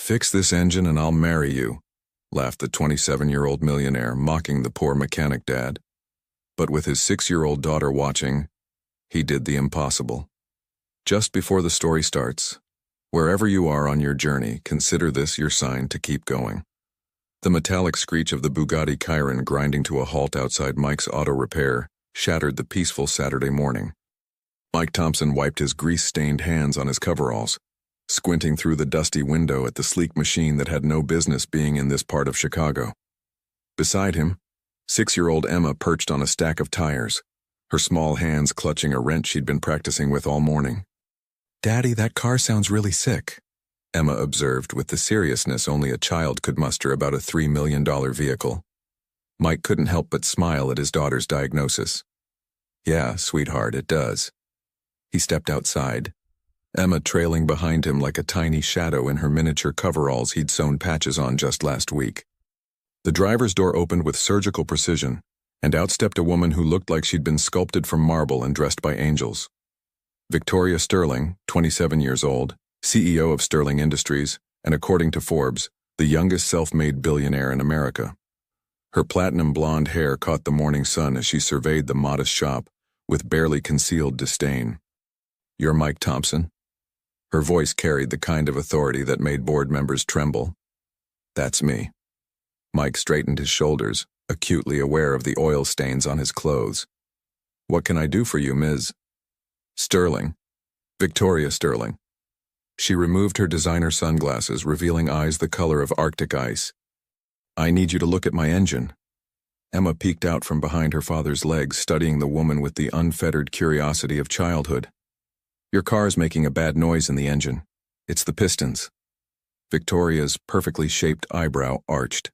Fix this engine and I'll marry you, laughed the 27-year-old millionaire, mocking the poor mechanic dad. But with his 6-year-old daughter watching, he did the impossible. Just before the story starts, wherever you are on your journey, consider this your sign to keep going. The metallic screech of the Bugatti Chiron grinding to a halt outside Mike's auto repair shattered the peaceful Saturday morning. Mike Thompson wiped his grease-stained hands on his coveralls, squinting through the dusty window at the sleek machine that had no business being in this part of Chicago. Beside him, 6-year-old Emma perched on a stack of tires, her small hands clutching a wrench she'd been practicing with all morning. "Daddy, that car sounds really sick," Emma observed with the seriousness only a child could muster about a $3 million vehicle. Mike couldn't help but smile at his daughter's diagnosis. "Yeah, sweetheart, it does." He stepped outside, Emma trailing behind him like a tiny shadow in her miniature coveralls he'd sewn patches on just last week. The driver's door opened with surgical precision, and out stepped a woman who looked like she'd been sculpted from marble and dressed by angels. Victoria Sterling, 27 years old, CEO of Sterling Industries, and according to Forbes, the youngest self-made billionaire in America. Her platinum blonde hair caught the morning sun as she surveyed the modest shop with barely concealed disdain. "You're Mike Thompson?" Her voice carried the kind of authority that made board members tremble. "That's me." Mike straightened his shoulders, acutely aware of the oil stains on his clothes. "What can I do for you, Ms. Sterling?" "Victoria Sterling." She removed her designer sunglasses, revealing eyes the color of Arctic ice. "I need you to look at my engine." Emma peeked out from behind her father's legs, studying the woman with the unfettered curiosity of childhood. "Your car's making a bad noise in the engine. It's the pistons." Victoria's perfectly shaped eyebrow arched.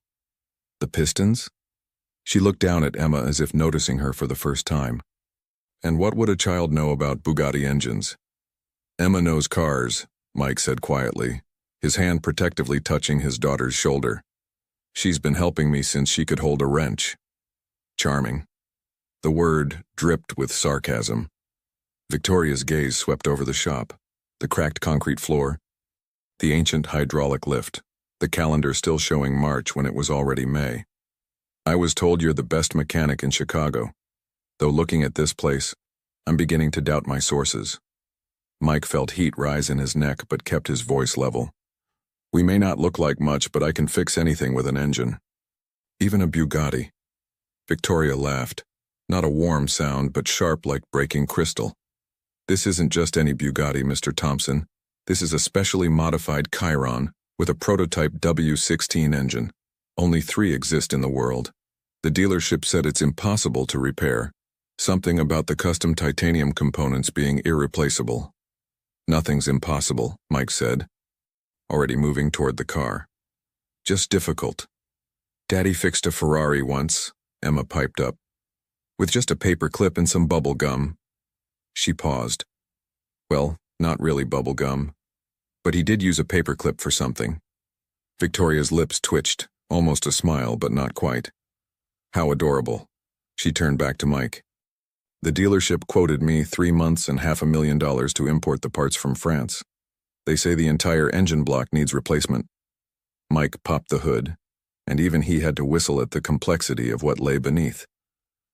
"The pistons?" She looked down at Emma as if noticing her for the first time. "And what would a child know about Bugatti engines?" "Emma knows cars," Mike said quietly, his hand protectively touching his daughter's shoulder. "She's been helping me since she could hold a wrench." "Charming." The word dripped with sarcasm. Victoria's gaze swept over the shop, the cracked concrete floor, the ancient hydraulic lift, the calendar still showing March when it was already May. "I was told you're the best mechanic in Chicago. Though looking at this place, I'm beginning to doubt my sources." Mike felt heat rise in his neck but kept his voice level. "We may not look like much, but I can fix anything with an engine. Even a Bugatti." Victoria laughed, not a warm sound but sharp like breaking crystal. "This isn't just any Bugatti, Mr. Thompson. This is a specially modified Chiron with a prototype W16 engine. Only 3 exist in the world. The dealership said it's impossible to repair. Something about the custom titanium components being irreplaceable." "Nothing's impossible," Mike said, already moving toward the car. "Just difficult." "Daddy fixed a Ferrari once," Emma piped up, "with just a paper clip and some bubble gum." She paused. "Well, not really bubble gum, but he did use a paper clip for something." Victoria's lips twitched, almost a smile, but not quite. "How adorable." She turned back to Mike. "The dealership quoted me 3 months and $500,000 to import the parts from France. They say the entire engine block needs replacement." Mike popped the hood, and even he had to whistle at the complexity of what lay beneath.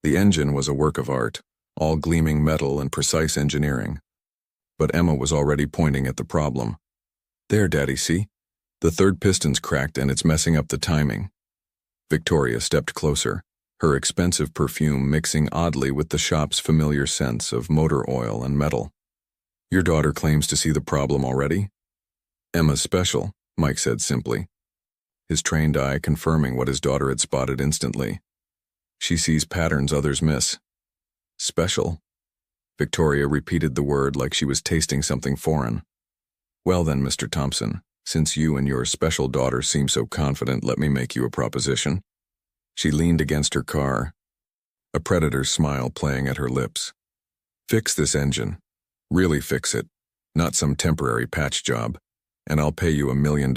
The engine was a work of art, all gleaming metal and precise engineering. But Emma was already pointing at the problem. "There, Daddy, see? The third piston's cracked and it's messing up the timing." Victoria stepped closer, her expensive perfume mixing oddly with the shop's familiar scents of motor oil and metal. "Your daughter claims to see the problem already?" "Emma's special," Mike said simply, his trained eye confirming what his daughter had spotted instantly. "She sees patterns others miss." "Special?" Victoria repeated the word like she was tasting something foreign. "Well then, Mr. Thompson, since you and your special daughter seem so confident, let me make you a proposition." She leaned against her car, a predator's smile playing at her lips. "Fix this engine. Really fix it, not some temporary patch job, and I'll pay you $1 million.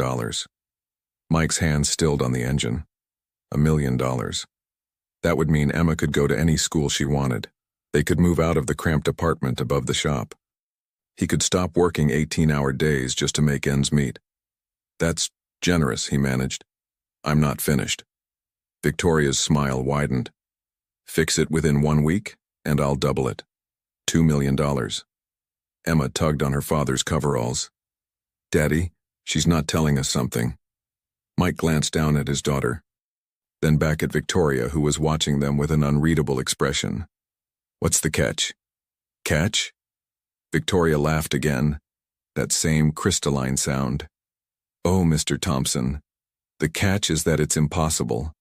Mike's hand stilled on the engine. $1 million. That would mean Emma could go to any school she wanted. They could move out of the cramped apartment above the shop. He could stop working 18-hour days just to make ends meet. That's Generous, he managed. I'm not finished. Victoria's smile widened. Fix it within 1 week, and I'll double it. $2 million. Emma tugged on her father's coveralls. Daddy, she's not telling us something. Mike glanced down at his daughter, then back at Victoria, who was watching them with an unreadable expression. What's the catch? Catch? Victoria laughed again, that same crystalline sound. Oh, Mr. Thompson, the catch is that it's impossible.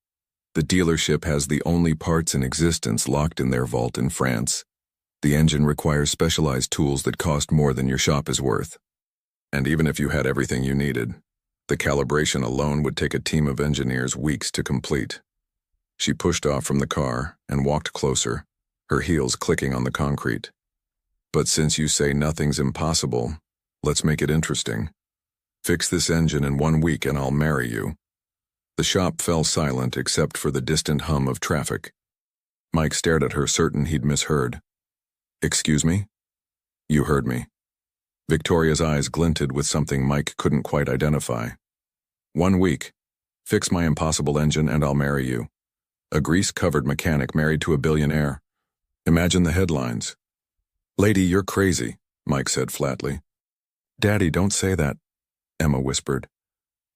The dealership has the only parts in existence locked in their vault in France. The engine requires specialized tools that cost more than your shop is worth. And even if you had everything you needed, the calibration alone would take a team of engineers weeks to complete. She pushed off from the car and walked closer, her heels clicking on the concrete. But since you say nothing's impossible, let's make it interesting. Fix this engine in 1 week and I'll marry you. The shop fell silent except for the distant hum of traffic. Mike stared at her, certain he'd misheard. Excuse me? You heard me. Victoria's eyes glinted with something Mike couldn't quite identify. 1 week. Fix my impossible engine and I'll marry you. A grease-covered mechanic married to a billionaire. Imagine the headlines. Lady, you're crazy, Mike said flatly. Daddy, don't say that, Emma whispered.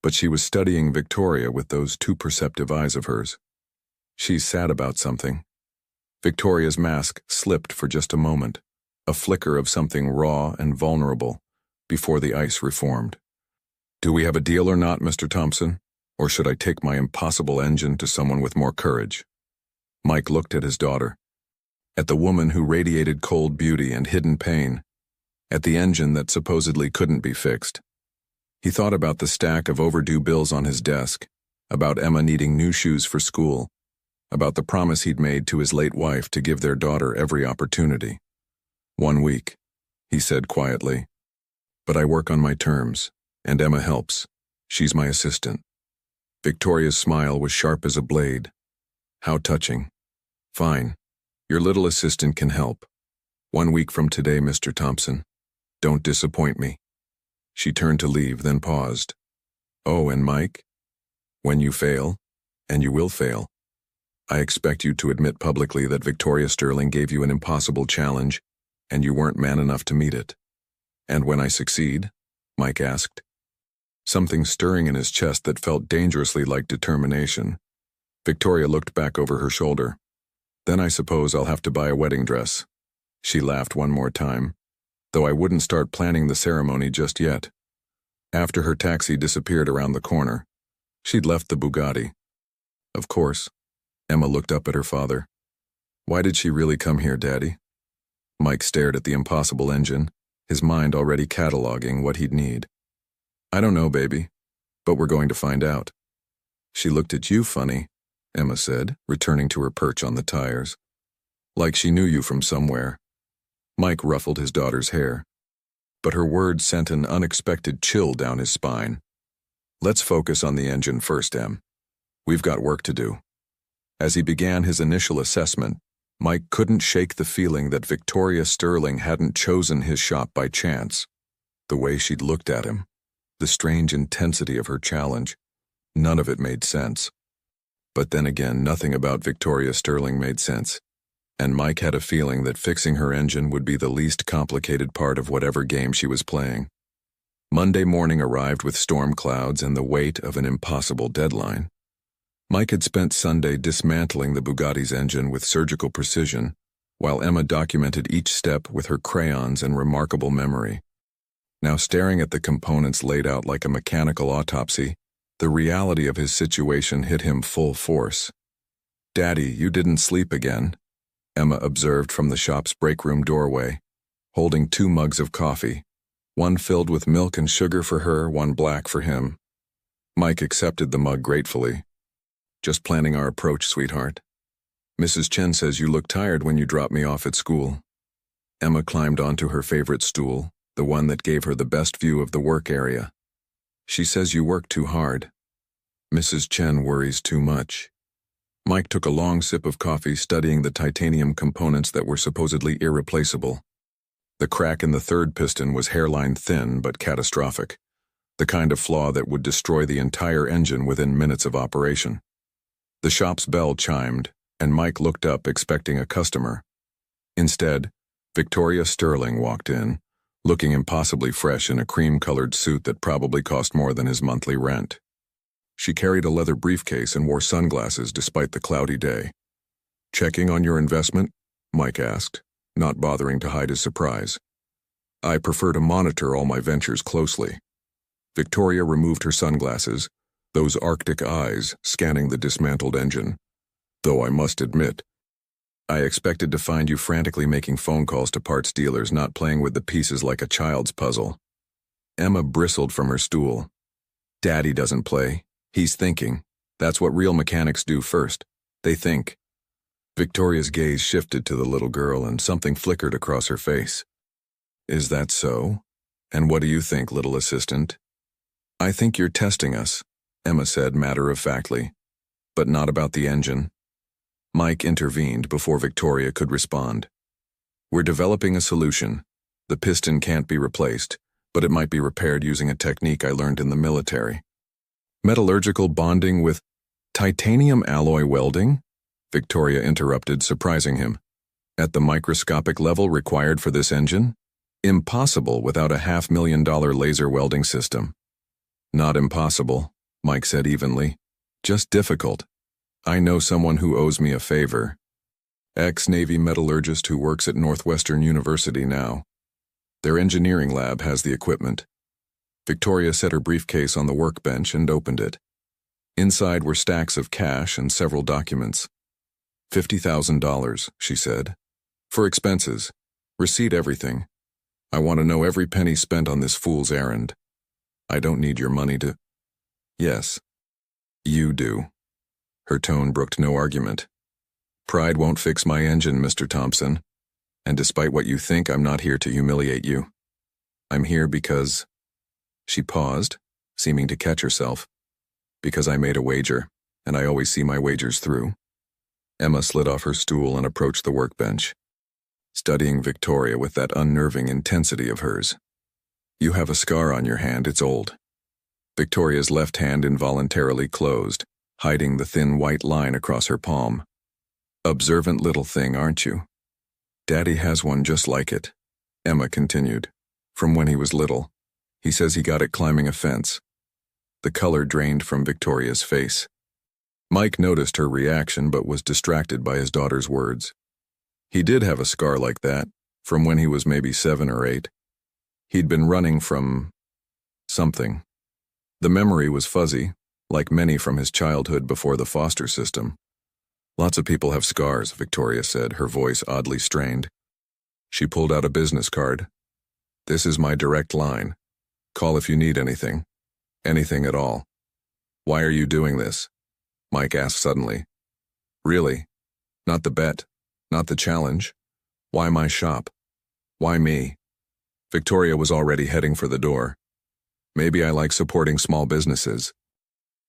But she was studying Victoria with those too perceptive eyes of hers. She's sad about something. Victoria's mask slipped for just a moment, a flicker of something raw and vulnerable, before the ice reformed. Do we have a deal or not, Mr. Thompson? Or should I take my impossible engine to someone with more courage? Mike looked at his daughter, at the woman who radiated cold beauty and hidden pain, at the engine that supposedly couldn't be fixed. He thought about the stack of overdue bills on his desk, about Emma needing new shoes for school, about the promise he'd made to his late wife to give their daughter every opportunity. 1 week, he said quietly. But I work on my terms, and Emma helps. She's my assistant. Victoria's smile was sharp as a blade. How touching. Fine. Your little assistant can help. 1 week from today, Mr. Thompson. Don't disappoint me. She turned to leave, then paused. Oh, and Mike? When you fail, and you will fail, I expect you to admit publicly that Victoria Sterling gave you an impossible challenge, and you weren't man enough to meet it. And when I succeed? Mike asked. Something stirring in his chest that felt dangerously like determination. Victoria looked back over her shoulder. Then I suppose I'll have to buy a wedding dress. She laughed one more time, though I wouldn't start planning the ceremony just yet. After her taxi disappeared around the corner, she'd left the Bugatti. Of course. Emma looked up at her father. Why did she really come here, Daddy? Mike stared at the impossible engine, his mind already cataloging what he'd need. I don't know, baby, but we're going to find out. She looked at you funny, Emma said, returning to her perch on the tires. Like she knew you from somewhere. Mike ruffled his daughter's hair, but her words sent an unexpected chill down his spine. Let's focus on the engine first, Em. We've got work to do. As he began his initial assessment, Mike couldn't shake the feeling that Victoria Sterling hadn't chosen his shop by chance. The way she'd looked at him, the strange intensity of her challenge, none of it made sense. But then again, nothing about Victoria Sterling made sense, and Mike had a feeling that fixing her engine would be the least complicated part of whatever game she was playing. Monday morning arrived with storm clouds and the weight of an impossible deadline. Mike had spent Sunday dismantling the Bugatti's engine with surgical precision, while Emma documented each step with her crayons and remarkable memory. Now, staring at the components laid out like a mechanical autopsy, the reality of his situation hit him full force. Daddy, you didn't sleep again, Emma observed from the shop's break-room doorway, holding 2 mugs of coffee, one filled with milk and sugar for her, one black for him. Mike accepted the mug gratefully. Just planning our approach, sweetheart. Mrs. Chen says you look tired when you drop me off at school. Emma climbed onto her favorite stool, the one that gave her the best view of the work area. She says you work too hard. Mrs. Chen worries too much. Mike took a long sip of coffee, studying the titanium components that were supposedly irreplaceable. The crack in the third piston was hairline thin but catastrophic. the kind of flaw that would destroy the entire engine within minutes of operation. The shop's bell chimed, and Mike looked up expecting a customer. Instead, Victoria Sterling walked in, looking impossibly fresh in a cream-colored suit that probably cost more than his monthly rent. She carried a leather briefcase and wore sunglasses despite the cloudy day. "Checking on your investment?" Mike asked, not bothering to hide his surprise. "I prefer to monitor all my ventures closely." Victoria removed her sunglasses, those Arctic eyes scanning the dismantled engine. "Though I must admit, I expected to find you frantically making phone calls to parts dealers, not playing with the pieces like a child's puzzle." Emma bristled from her stool. "Daddy doesn't play. He's thinking. That's what real mechanics do first. They think." Victoria's gaze shifted to the little girl and something flickered across her face. "Is that so? And what do you think, little assistant?" "I think you're testing us," Emma said matter-of-factly. "But not about the engine." Mike intervened before Victoria could respond. "We're developing a solution. The piston can't be replaced, but it might be repaired using a technique I learned in the military." "Metallurgical bonding with titanium alloy welding?" Victoria interrupted, surprising him. "At the microscopic level required for this engine? Impossible without a $500,000 laser welding system." "Not impossible," Mike said evenly. "Just difficult. I know someone who owes me a favor. Ex-Navy metallurgist who works at Northwestern University now. Their engineering lab has the equipment." Victoria set her briefcase on the workbench and opened it. Inside were stacks of cash and several documents. $50,000, she said. "For expenses. Receipt everything. I want to know every penny spent on this fool's errand. I don't need your money to—" "Yes, you do." Her tone brooked no argument. "Pride won't fix my engine, Mr. Thompson. And despite what you think, I'm not here to humiliate you. I'm here because—" She paused, seeming to catch herself. "Because I made a wager, and I always see my wagers through." Emma slid off her stool and approached the workbench, studying Victoria with that unnerving intensity of hers. "You have a scar on your hand, it's old." Victoria's left hand involuntarily closed, hiding the thin white line across her palm. "Observant little thing, aren't you?" "Daddy has one just like it," Emma continued, "from when he was little. He says he got it climbing a fence." The color drained from Victoria's face. Mike noticed her reaction but was distracted by his daughter's words. He did have a scar like that, from when he was maybe 7 or 8. He'd been running from something. The memory was fuzzy, like many from his childhood before the foster system. "Lots of people have scars," Victoria said, her voice oddly strained. She pulled out a business card. "This is my direct line. Call if you need anything. Anything at all." "Why are you doing this?" Mike asked suddenly. "Really? Not the bet? Not the challenge? Why my shop? Why me?" Victoria was already heading for the door. "Maybe I like supporting small businesses.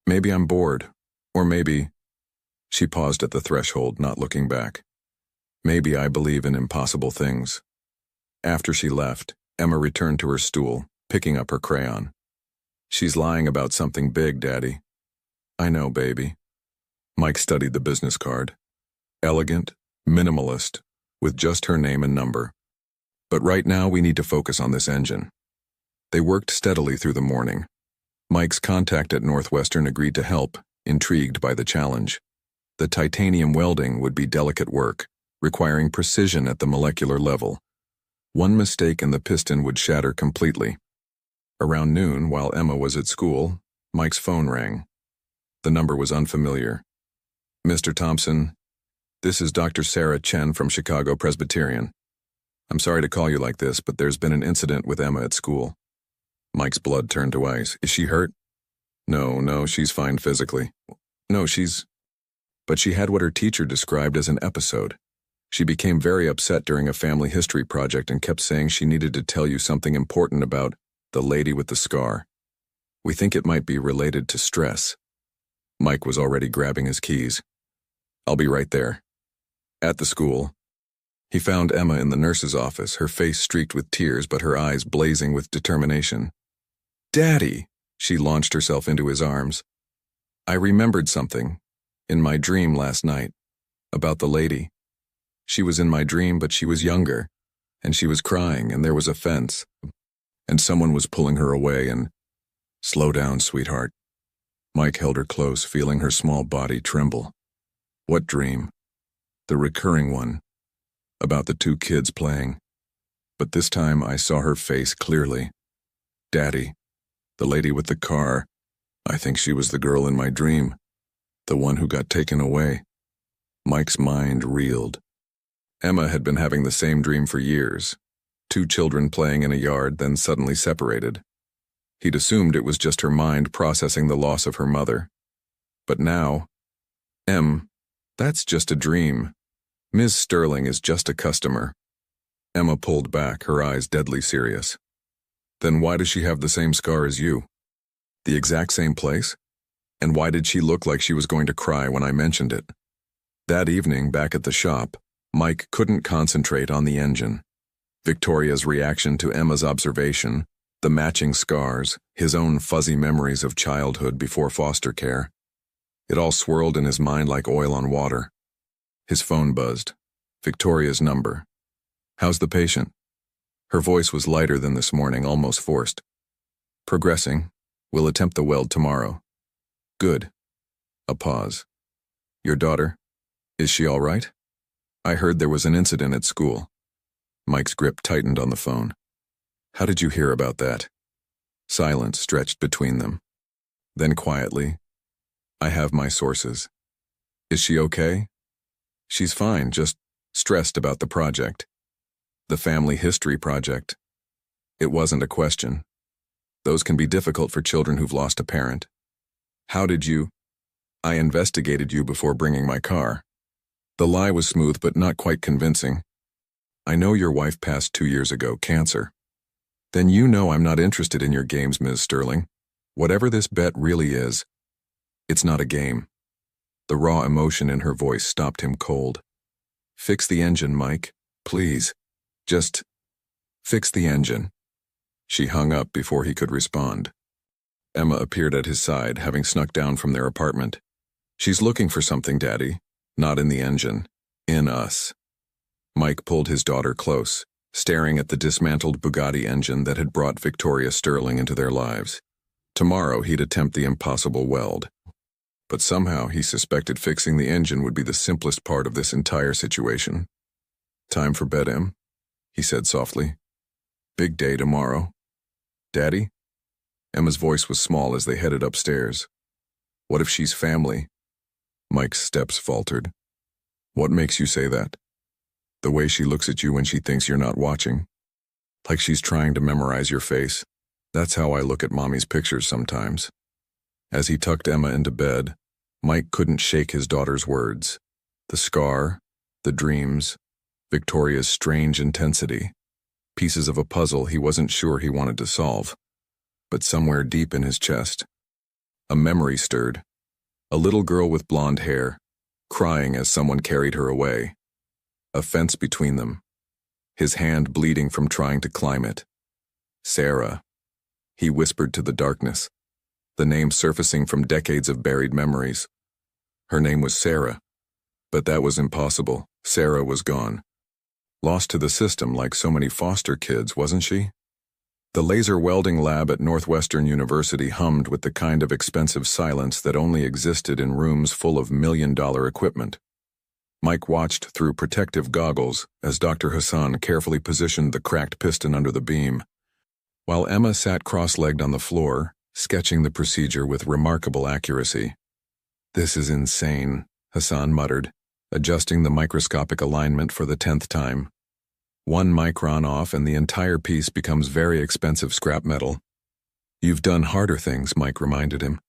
Maybe I'm bored. Or maybe—" She paused at the threshold, not looking back. "Maybe I believe in impossible things." After she left, Emma returned to her stool, picking up her crayon. "She's lying about something big, Daddy." "I know, baby." Mike studied the business card. Elegant, minimalist, with just her name and number. "But right now we need to focus on this engine." They worked steadily through the morning. Mike's contact at Northwestern agreed to help, intrigued by the challenge. The titanium welding would be delicate work, requiring precision at the molecular level. One mistake and the piston would shatter completely. Around noon, while Emma was at school, Mike's phone rang. The number was unfamiliar. "Mr. Thompson, this is Dr. Sarah Chen from Chicago Presbyterian. I'm sorry to call you like this, but there's been an incident with Emma at school." Mike's blood turned to ice. "Is she hurt?" No, she's fine physically." "No, But she had what her teacher described as an episode. She became very upset during a family history project and kept saying she needed to tell you something important about the lady with the scar. We think it might be related to stress." Mike was already grabbing his keys. "I'll be right there." At the school, he found Emma in the nurse's office, her face streaked with tears but her eyes blazing with determination. "Daddy!" She launched herself into his arms. I remembered something, in my dream last night, about the lady. She was in my dream, but she was younger, and she was crying, and there was a fence, and someone was pulling her away, and... Slow down, sweetheart. Mike held her close, feeling her small body tremble. What dream? The recurring one, about the two kids playing. But this time I saw her face clearly. Daddy, the lady with the car, I think she was the girl in my dream, the one who got taken away. Mike's mind reeled. Emma had been having the same dream for years. Two children playing in a yard, then suddenly separated. He'd assumed it was just her mind processing the loss of her mother. But now, that's just a dream. Ms. Sterling is just a customer. Emma pulled back, her eyes deadly serious. Then why does she have the same scar as you? The exact same place? And why did she look like she was going to cry when I mentioned it? That evening, back at the shop, Mike couldn't concentrate on the engine. Victoria's reaction to Emma's observation, the matching scars, his own fuzzy memories of childhood before foster care. It all swirled in his mind like oil on water. His phone buzzed. Victoria's number. How's the patient? Her voice was lighter than this morning, almost forced. Progressing. We'll attempt the weld tomorrow. Good. A pause. Your daughter? Is she all right? I heard there was an incident at school. Mike's grip tightened on the phone. How did you hear about that? Silence stretched between them. Then quietly, I have my sources. Is she okay? She's fine, just stressed about the project. The family history project. It wasn't a question. Those can be difficult for children who've lost a parent. How did you? I investigated you before bringing my car. The lie was smooth but not quite convincing. I know your wife passed 2 years ago, cancer. Then you know I'm not interested in your games, Ms. Sterling. Whatever this bet really is, it's not a game. The raw emotion in her voice stopped him cold. Fix the engine, Mike. Please. Just fix the engine. She hung up before he could respond. Emma appeared at his side, having snuck down from their apartment. She's looking for something, Daddy. Not in the engine. In us. Mike pulled his daughter close, staring at the dismantled Bugatti engine that had brought Victoria Sterling into their lives. Tomorrow he'd attempt the impossible weld. But somehow he suspected fixing the engine would be the simplest part of this entire situation. Time for bed, Em, he said softly. Big day tomorrow. Daddy? Emma's voice was small as they headed upstairs. What if she's family? Mike's steps faltered. What makes you say that? The way she looks at you when she thinks you're not watching. Like she's trying to memorize your face. That's how I look at Mommy's pictures sometimes. As he tucked Emma into bed, Mike couldn't shake his daughter's words. The scar, the dreams, Victoria's strange intensity. Pieces of a puzzle he wasn't sure he wanted to solve. But somewhere deep in his chest, a memory stirred. A little girl with blonde hair, crying as someone carried her away. A fence between them, his hand bleeding from trying to climb it. Sarah. He whispered to the darkness, the name surfacing from decades of buried memories. Her name was Sarah, but that was impossible. Sarah was gone. Lost to the system like so many foster kids, wasn't she? The laser welding lab at Northwestern University hummed with the kind of expensive silence that only existed in rooms full of million-dollar equipment. Mike watched through protective goggles as Dr. Hassan carefully positioned the cracked piston under the beam, while Emma sat cross-legged on the floor, sketching the procedure with remarkable accuracy. This is insane, Hassan muttered, adjusting the microscopic alignment for the 10th time. 1 micron off and the entire piece becomes very expensive scrap metal. You've done harder things, Mike reminded him.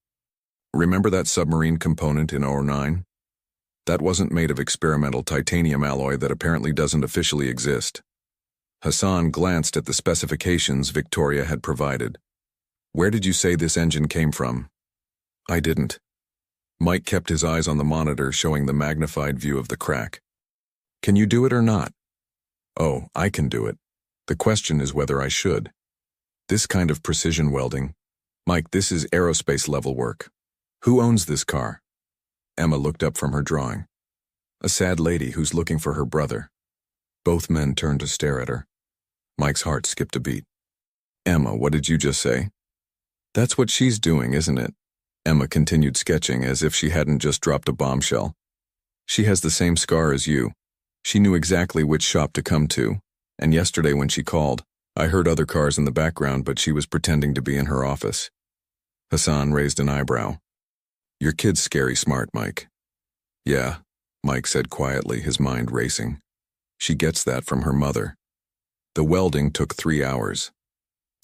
Remember that submarine component in '09? That wasn't made of experimental titanium alloy that apparently doesn't officially exist. Hassan glanced at the specifications Victoria had provided. Where did you say this engine came from? I didn't. Mike kept his eyes on the monitor showing the magnified view of the crack. Can you do it or not? Oh, I can do it. The question is whether I should. This kind of precision welding, Mike, this is aerospace level work. Who owns this car? Emma looked up from her drawing. A sad lady who's looking for her brother. Both men turned to stare at her. Mike's heart skipped a beat. Emma, what did you just say? That's what she's doing, isn't it? Emma continued sketching as if she hadn't just dropped a bombshell. She has the same scar as you. She knew exactly which shop to come to, and yesterday when she called, I heard other cars in the background, but she was pretending to be in her office. Hassan raised an eyebrow. Your kid's scary smart, Mike. Yeah, Mike said quietly, his mind racing. She gets that from her mother. The welding took 3 hours.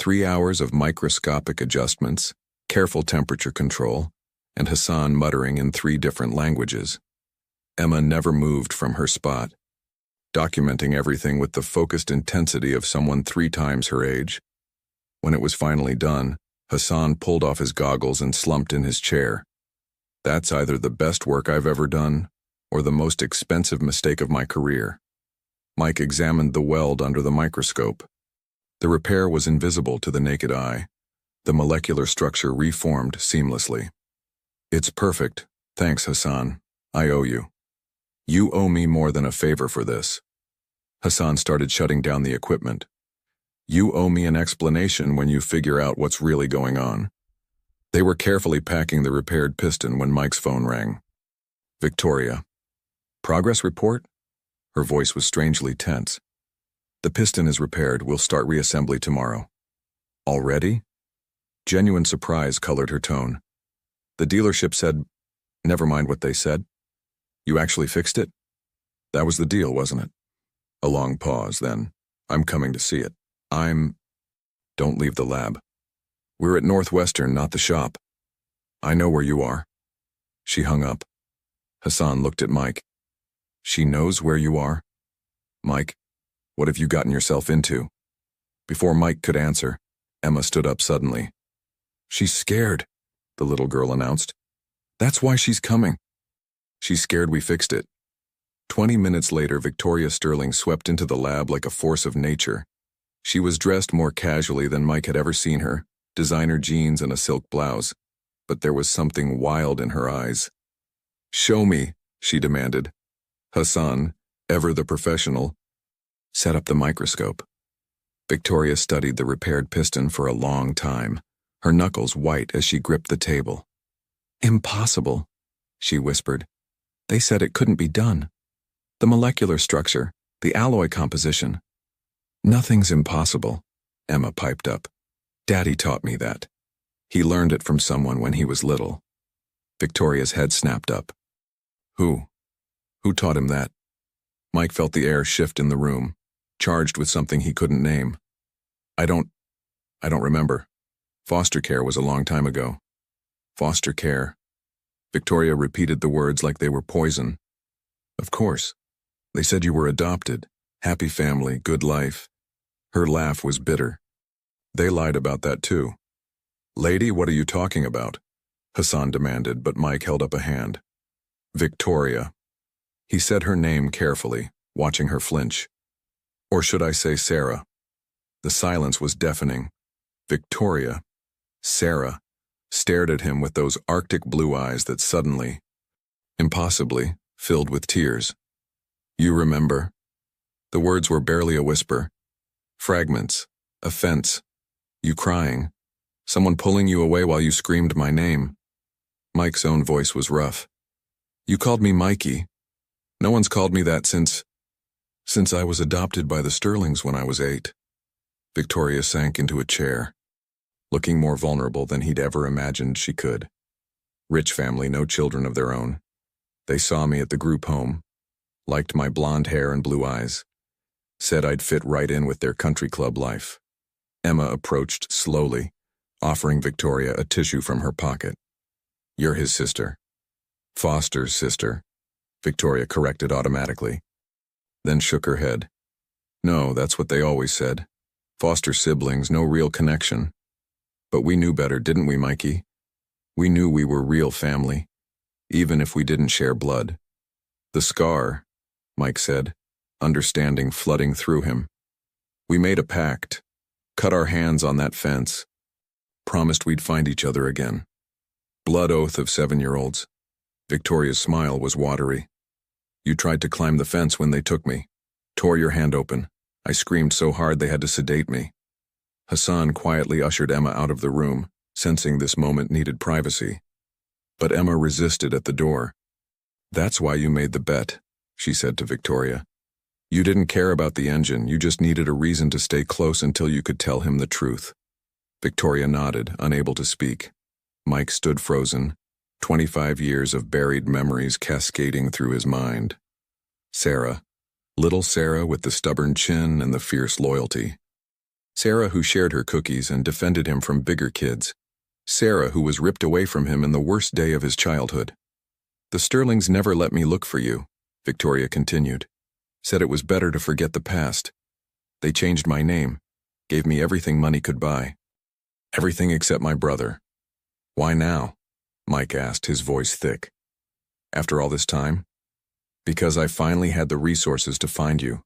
3 hours of microscopic adjustments, careful temperature control, and Hassan muttering in 3 different languages. Emma never moved from her spot, documenting everything with the focused intensity of someone 3 times her age. When it was finally done, Hassan pulled off his goggles and slumped in his chair. That's either the best work I've ever done, or the most expensive mistake of my career. Mike examined the weld under the microscope. The repair was invisible to the naked eye. The molecular structure reformed seamlessly. It's perfect. Thanks, Hassan. I owe you. You owe me more than a favor for this. Hassan started shutting down the equipment. You owe me an explanation when you figure out what's really going on. They were carefully packing the repaired piston when Mike's phone rang. Victoria. Progress report? Her voice was strangely tense. The piston is repaired. We'll start reassembly tomorrow. Already? Genuine surprise colored her tone. The dealership said, never mind what they said. You actually fixed it? That was the deal, wasn't it? A long pause, then. I'm coming to see it. Don't leave the lab. We're at Northwestern, not the shop. I know where you are. She hung up. Hassan looked at Mike. She knows where you are? Mike, what have you gotten yourself into? Before Mike could answer, Emma stood up suddenly. She's scared, the little girl announced. That's why she's coming. She's scared we fixed it. 20 minutes later, Victoria Sterling swept into the lab like a force of nature. She was dressed more casually than Mike had ever seen her, designer jeans and a silk blouse, but there was something wild in her eyes. Show me, she demanded. Hassan, ever the professional, set up the microscope. Victoria studied the repaired piston for a long time, her knuckles white as she gripped the table. Impossible, she whispered. They said it couldn't be done. The molecular structure, the alloy composition. Nothing's impossible, Emma piped up. Daddy taught me that. He learned it from someone when he was little. Victoria's head snapped up. Who? Who taught him that? Mike felt the air shift in the room, charged with something he couldn't name. I don't remember. Foster care was a long time ago. Foster care. Victoria repeated the words like they were poison. Of course. They said you were adopted. Happy family, good life. Her laugh was bitter. They lied about that too. Lady, what are you talking about? Hassan demanded, but Mike held up a hand. Victoria. He said her name carefully, watching her flinch. Or should I say Sarah? The silence was deafening. Victoria, Sarah, stared at him with those Arctic blue eyes that suddenly, impossibly, filled with tears. You remember? The words were barely a whisper. Fragments, a fence, you crying, someone pulling you away while you screamed my name. Mike's own voice was rough. You called me Mikey. No one's called me that since I was adopted by the Sterlings when I was 8. Victoria sank into a chair, looking more vulnerable than he'd ever imagined she could. Rich family, no children of their own. They saw me at the group home, liked my blonde hair and blue eyes, said I'd fit right in with their country club life. Emma approached slowly, offering Victoria a tissue from her pocket. You're his sister. Foster's sister, Victoria corrected automatically, then shook her head. No, that's what they always said. Foster siblings, no real connection. But we knew better, didn't we, Mikey? We knew we were real family, even if we didn't share blood. The scar, Mike said, understanding flooding through him. We made a pact, cut our hands on that fence. Promised we'd find each other again. Blood oath of 7-year-olds. Victoria's smile was watery. You tried to climb the fence when they took me. Tore your hand open. I screamed so hard they had to sedate me. Hassan quietly ushered Emma out of the room, sensing this moment needed privacy. But Emma resisted at the door. That's why you made the bet, she said to Victoria. You didn't care about the engine, you just needed a reason to stay close until you could tell him the truth. Victoria nodded, unable to speak. Mike stood frozen, 25 years of buried memories cascading through his mind. Sarah, little Sarah with the stubborn chin and the fierce loyalty. Sarah who shared her cookies and defended him from bigger kids. Sarah who was ripped away from him in the worst day of his childhood. The Sterlings never let me look for you, Victoria continued. Said it was better to forget the past. They changed my name, gave me everything money could buy. Everything except my brother. Why now? Mike asked, his voice thick. After all this time? Because I finally had the resources to find you.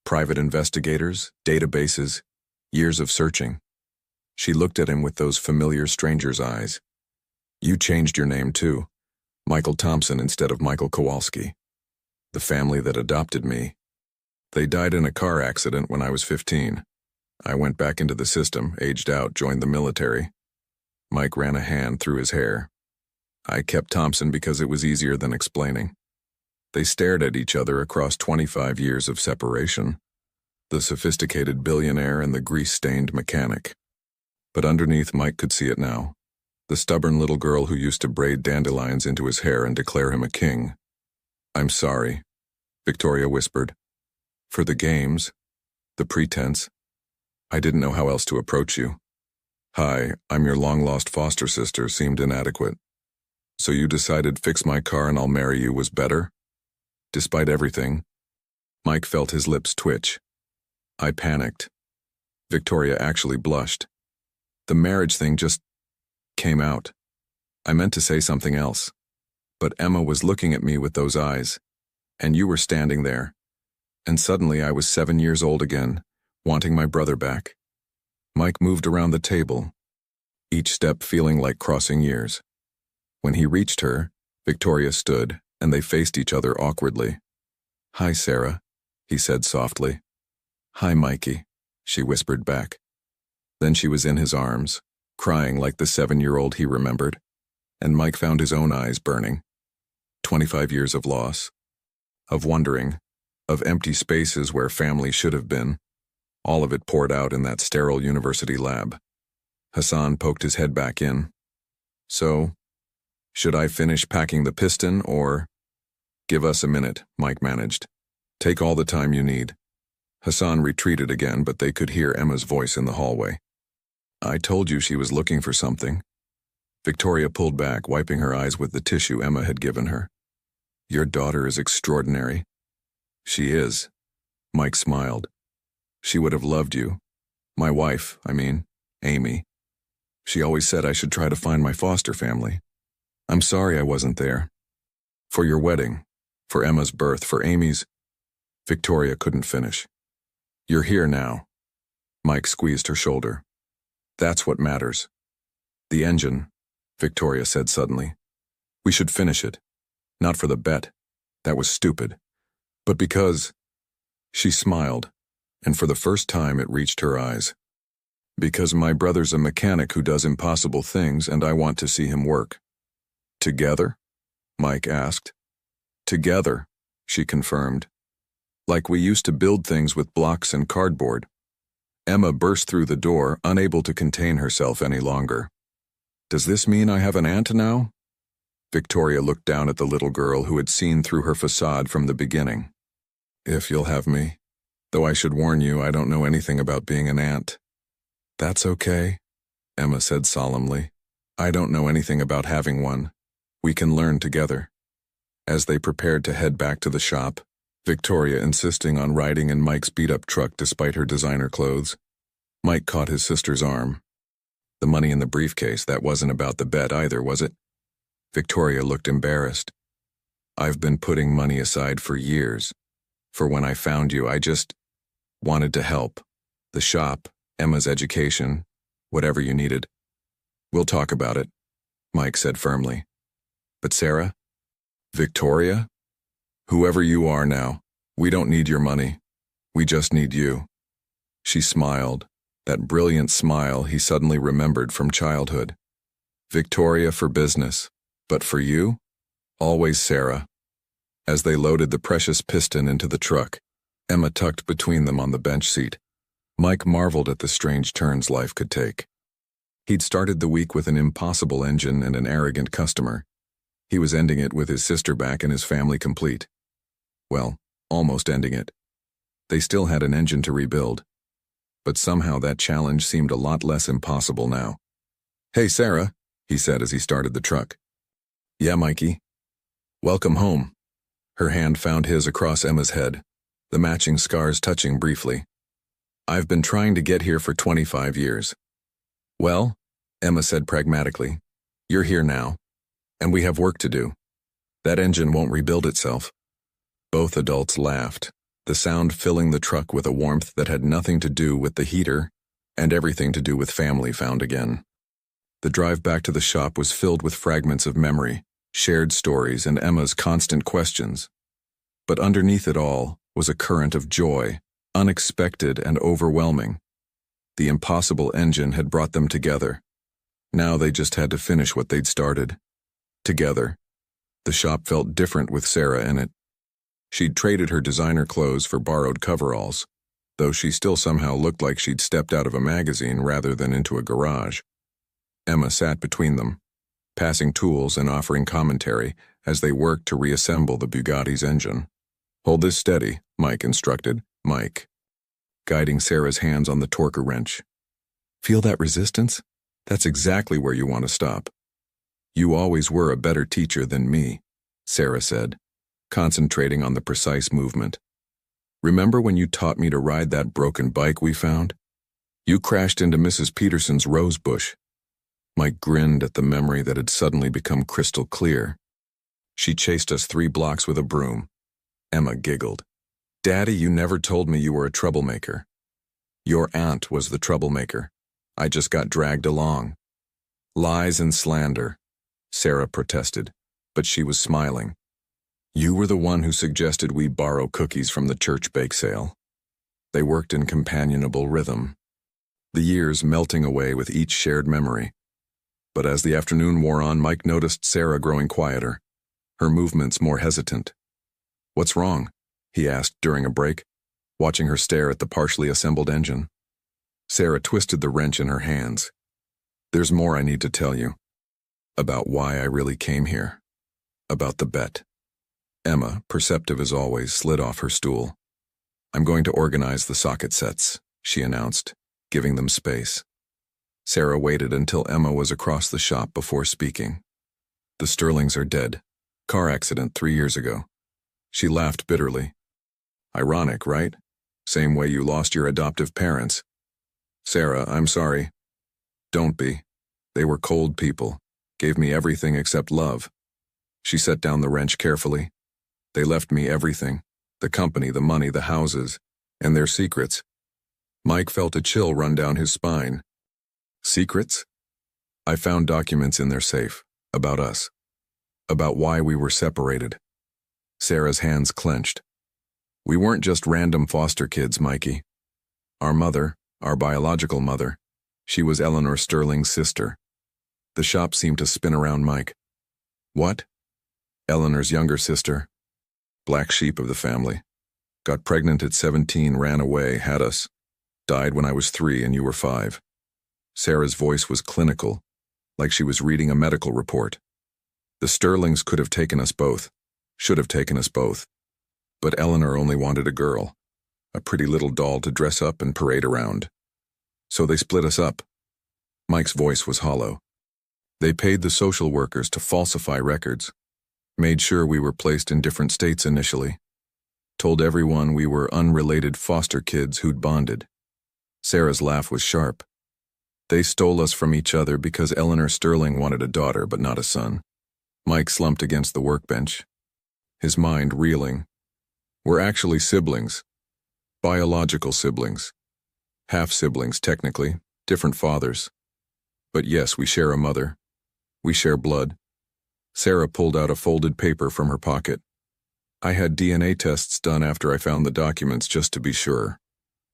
Private investigators, databases, years of searching. She looked at him with those familiar stranger's eyes. You changed your name too. Michael Thompson instead of Michael Kowalski. The family that adopted me. They died in a car accident when I was 15. I went back into the system, aged out, joined the military. Mike ran a hand through his hair. I kept Thompson because it was easier than explaining. They stared at each other across 25 years of separation. The sophisticated billionaire and the grease-stained mechanic. But underneath, Mike could see it now. The stubborn little girl who used to braid dandelions into his hair and declare him a king. I'm sorry, Victoria whispered. For the games, the pretense. I didn't know how else to approach you. Hi, I'm your long-lost foster sister seemed inadequate. So you decided fix my car and I'll marry you was better? Despite everything, Mike felt his lips twitch. I panicked. Victoria actually blushed. The marriage thing just came out. I meant to say something else. But Emma was looking at me with those eyes, and you were standing there. And suddenly I was 7 years old again, wanting my brother back. Mike moved around the table, each step feeling like crossing years. When he reached her, Victoria stood, and they faced each other awkwardly. Hi, Sarah, he said softly. Hi, Mikey, she whispered back. Then she was in his arms, crying like the 7-year-old he remembered, and Mike found his own eyes burning. 25 years of loss, of wondering, of empty spaces where family should have been. All of it poured out in that sterile university lab. Hassan poked his head back in. So, should I finish packing the piston or... Give us a minute, Mike managed. Take all the time you need. Hassan retreated again, but they could hear Emma's voice in the hallway. I told you she was looking for something. Victoria pulled back, wiping her eyes with the tissue Emma had given her. Your daughter is extraordinary. She is. Mike smiled. She would have loved you. My wife, Amy. She always said I should try to find my foster family. I'm sorry I wasn't there. For your wedding, for Emma's birth, for Amy's... Victoria couldn't finish. You're here now. Mike squeezed her shoulder. That's what matters. The engine, Victoria said suddenly. We should finish it. Not for the bet. That was stupid. But because... She smiled, and for the first time it reached her eyes. Because my brother's a mechanic who does impossible things and I want to see him work. Together? Mike asked. Together, she confirmed. Like we used to build things with blocks and cardboard. Emma burst through the door, unable to contain herself any longer. Does this mean I have an aunt now? Victoria looked down at the little girl who had seen through her facade from the beginning. If you'll have me. Though I should warn you, I don't know anything about being an aunt. That's okay, Emma said solemnly. I don't know anything about having one. We can learn together. As they prepared to head back to the shop, Victoria insisting on riding in Mike's beat-up truck despite her designer clothes, Mike caught his sister's arm. The money in the briefcase, that wasn't about the bet either, was it? Victoria looked embarrassed. I've been putting money aside for years. For when I found you, I just wanted to help. The shop, Emma's education, whatever you needed. We'll talk about it, Mike said firmly. But Sarah? Victoria? Whoever you are now, we don't need your money. We just need you. She smiled, that brilliant smile he suddenly remembered from childhood. Victoria for business, but for you? Always Sarah. As they loaded the precious piston into the truck, Emma tucked between them on the bench seat. Mike marveled at the strange turns life could take. He'd started the week with an impossible engine and an arrogant customer. He was ending it with his sister back and his family complete. Well, almost ending it. They still had an engine to rebuild. But somehow that challenge seemed a lot less impossible now. Hey, Sarah, he said as he started the truck. Yeah, Mikey. Welcome home. Her hand found his across Emma's head, the matching scars touching briefly. I've been trying to get here for 25 years. Well, Emma said pragmatically, you're here now, and we have work to do. That engine won't rebuild itself. Both adults laughed, the sound filling the truck with a warmth that had nothing to do with the heater and everything to do with family found again. The drive back to the shop was filled with fragments of memory, shared stories, and Emma's constant questions. But underneath it all was a current of joy, unexpected and overwhelming. The impossible engine had brought them together. Now they just had to finish what they'd started. Together. The shop felt different with Sarah in it. She'd traded her designer clothes for borrowed coveralls, though she still somehow looked like she'd stepped out of a magazine rather than into a garage. Emma sat between them, passing tools and offering commentary as they worked to reassemble the Bugatti's engine. Hold this steady, Mike instructed. Mike. Guiding Sarah's hands on the torque wrench. Feel that resistance? That's exactly where you want to stop. You always were a better teacher than me, Sarah said, concentrating on the precise movement. Remember when you taught me to ride that broken bike we found? You crashed into Mrs. Peterson's rose bush. Mike grinned at the memory that had suddenly become crystal clear. She chased us 3 blocks with a broom. Emma giggled. Daddy, you never told me you were a troublemaker. Your aunt was the troublemaker. I just got dragged along. Lies and slander, Sarah protested, but she was smiling. You were the one who suggested we borrow cookies from the church bake sale. They worked in companionable rhythm, the years melting away with each shared memory. But as the afternoon wore on, Mike noticed Sarah growing quieter, her movements more hesitant. What's wrong? He asked during a break, watching her stare at the partially assembled engine. Sarah twisted the wrench in her hands. There's more I need to tell you. About why I really came here. About the bet. Emma, perceptive as always, slid off her stool. I'm going to organize the socket sets, she announced, giving them space. Sarah waited until Emma was across the shop before speaking. The Sterlings are dead. Car accident 3 years ago. She laughed bitterly. Ironic, right? Same way you lost your adoptive parents. Sarah, I'm sorry. Don't be. They were cold people. Gave me everything except love. She set down the wrench carefully. They left me everything. The company, the money, the houses, and their secrets. Mike felt a chill run down his spine. Secrets? I found documents in their safe. About us. About why we were separated. Sarah's hands clenched. We weren't just random foster kids, Mikey. Our mother, our biological mother, she was Eleanor Sterling's sister. The shop seemed to spin around Mike. What? Eleanor's younger sister. Black sheep of the family. Got pregnant at 17, ran away, had us. Died when I was 3 and you were 5. Sarah's voice was clinical, like she was reading a medical report. The Sterlings could have taken us both. Should have taken us both. But Eleanor only wanted a girl, a pretty little doll to dress up and parade around. So they split us up. Mike's voice was hollow. They paid the social workers to falsify records, made sure we were placed in different states initially, told everyone we were unrelated foster kids who'd bonded. Sarah's laugh was sharp. They stole us from each other because Eleanor Sterling wanted a daughter but not a son. Mike slumped against the workbench, his mind reeling. We're actually siblings. Biological siblings. Half-siblings, technically. Different fathers. But yes, we share a mother. We share blood. Sarah pulled out a folded paper from her pocket. I had DNA tests done after I found the documents just to be sure.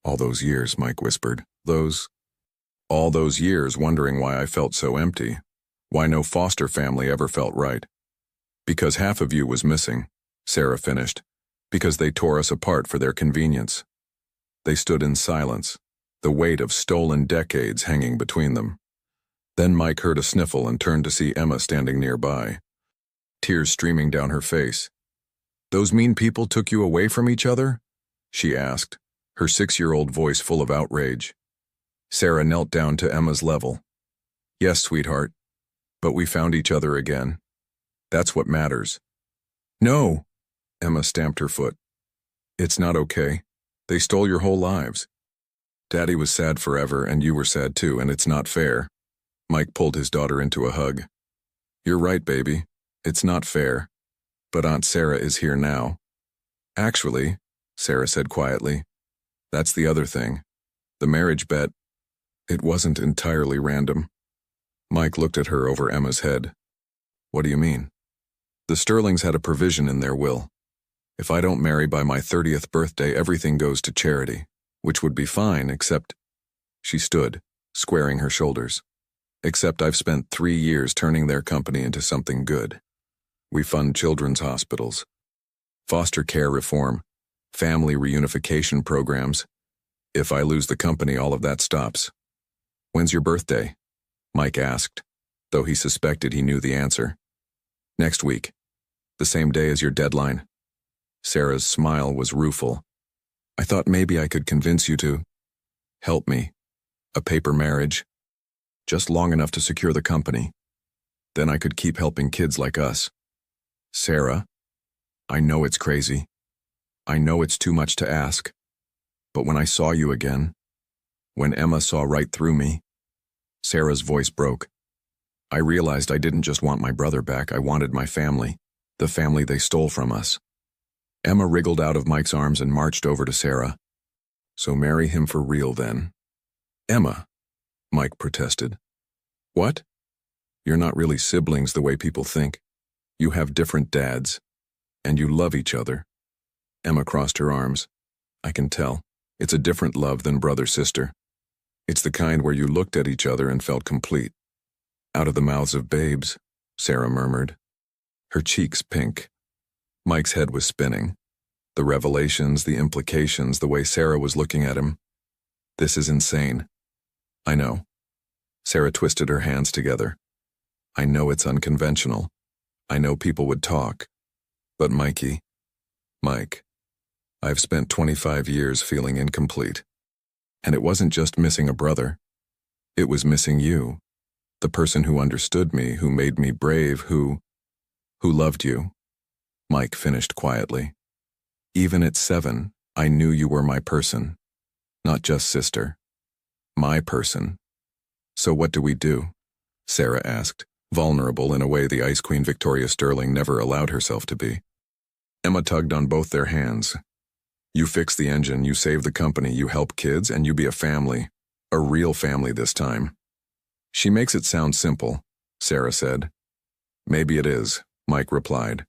All those years, Mike whispered. All those years wondering why I felt so empty. Why no foster family ever felt right. Because half of you was missing, Sarah finished. Because they tore us apart for their convenience. They stood in silence, the weight of stolen decades hanging between them. Then Mike heard a sniffle and turned to see Emma standing nearby, tears streaming down her face. "Those mean people took you away from each other?" she asked, her 6-year-old voice full of outrage. Sarah knelt down to Emma's level. "Yes, sweetheart, but we found each other again. That's what matters." "No!" Emma stamped her foot. "It's not okay. They stole your whole lives. Daddy was sad forever, and you were sad too, and it's not fair." Mike pulled his daughter into a hug. "You're right, baby. It's not fair. But Aunt Sarah is here now." "Actually," Sarah said quietly, "that's the other thing. The marriage bet, it wasn't entirely random." Mike looked at her over Emma's head. "What do you mean?" "The Sterlings had a provision in their will. If I don't marry by my 30th birthday, everything goes to charity, which would be fine, except—" She stood, squaring her shoulders. "Except I've spent 3 years turning their company into something good. We fund children's hospitals, foster care reform, family reunification programs. If I lose the company, all of that stops." "When's your birthday?" Mike asked, though he suspected he knew the answer. "Next week, the same day as your deadline." Sarah's smile was rueful. "I thought maybe I could convince you to help me. A paper marriage. Just long enough to secure the company. Then I could keep helping kids like us." "Sarah, I know it's crazy. I know it's too much to ask. But when I saw you again, when Emma saw right through me," Sarah's voice broke. "I realized I didn't just want my brother back, I wanted my family, the family they stole from us." Emma wriggled out of Mike's arms and marched over to Sarah. "So marry him for real then." "Emma," Mike protested. "What? You're not really siblings the way people think. You have different dads, and you love each other." Emma crossed her arms. "I can tell. It's a different love than brother-sister. It's the kind where you looked at each other and felt complete." "Out of the mouths of babes," Sarah murmured, her cheeks pink. Mike's head was spinning. The revelations, the implications, the way Sarah was looking at him. "This is insane." "I know." Sarah twisted her hands together. "I know it's unconventional. I know people would talk. But Mike, I've spent 25 years feeling incomplete. And it wasn't just missing a brother. It was missing you. The person who understood me, who made me brave, who loved you." Mike finished quietly. "Even at 7, I knew you were my person. Not just sister. My person." "So what do we do?" Sarah asked, vulnerable in a way the Ice Queen Victoria Sterling never allowed herself to be. Emma tugged on both their hands. "You fix the engine, you save the company, you help kids, and you be a family. A real family this time." "She makes it sound simple," Sarah said. "Maybe it is," Mike replied.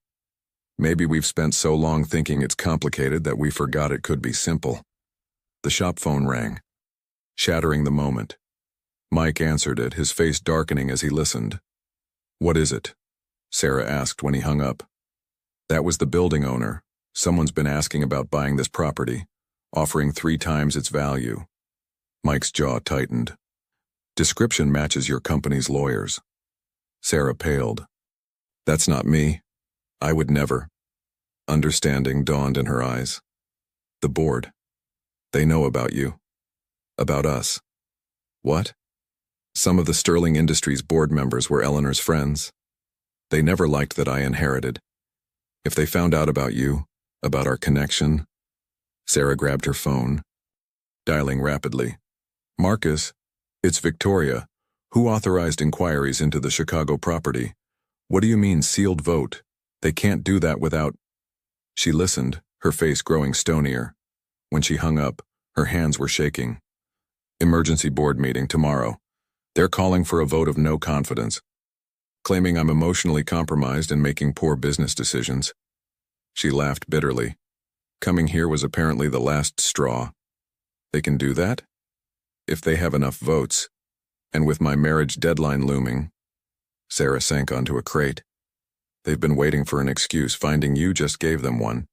"Maybe we've spent so long thinking it's complicated that we forgot it could be simple." The shop phone rang, shattering the moment. Mike answered it, his face darkening as he listened. "What is it?" Sarah asked when he hung up. "That was the building owner. Someone's been asking about buying this property, offering 3 times its value." Mike's jaw tightened. "Description matches your company's lawyers." Sarah paled. "That's not me. I would never." Understanding dawned in her eyes. "The board. They know about you. About us." "What?" "Some of the Sterling Industries board members were Eleanor's friends. They never liked that I inherited. If they found out about you, about our connection..." Sarah grabbed her phone, dialing rapidly. "Marcus, it's Victoria. Who authorized inquiries into the Chicago property? What do you mean sealed vote? They can't do that without..." She listened, her face growing stonier. When she hung up, her hands were shaking. "Emergency board meeting tomorrow. They're calling for a vote of no confidence, claiming I'm emotionally compromised and making poor business decisions. She laughed bitterly. Coming here was apparently the last straw. They can do that? If they have enough votes. And with my marriage deadline looming. Sarah sank onto a crate. They've been waiting for an excuse. Finding you just gave them one.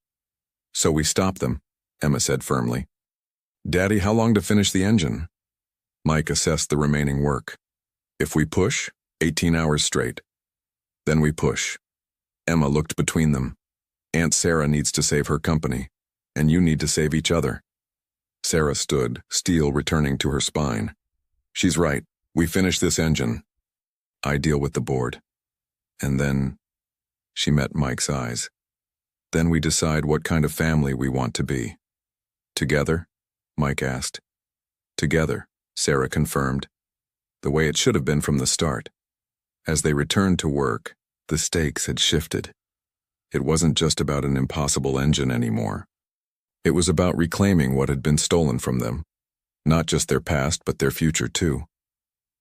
So we stop them, Emma said firmly. Daddy, how long to finish the engine? Mike assessed the remaining work. If we push, 18 hours straight. Then we push. Emma looked between them. Aunt Sarah needs to save her company, and you need to save each other. Sarah stood, steel returning to her spine. She's right. We finish this engine. I deal with the board. And then, she met Mike's eyes. Then we decide what kind of family we want to be. Together? Mike asked. Together, Sarah confirmed. The way it should have been from the start. As they returned to work, the stakes had shifted. It wasn't just about an impossible engine anymore. It was about reclaiming what had been stolen from them. Not just their past, but their future too.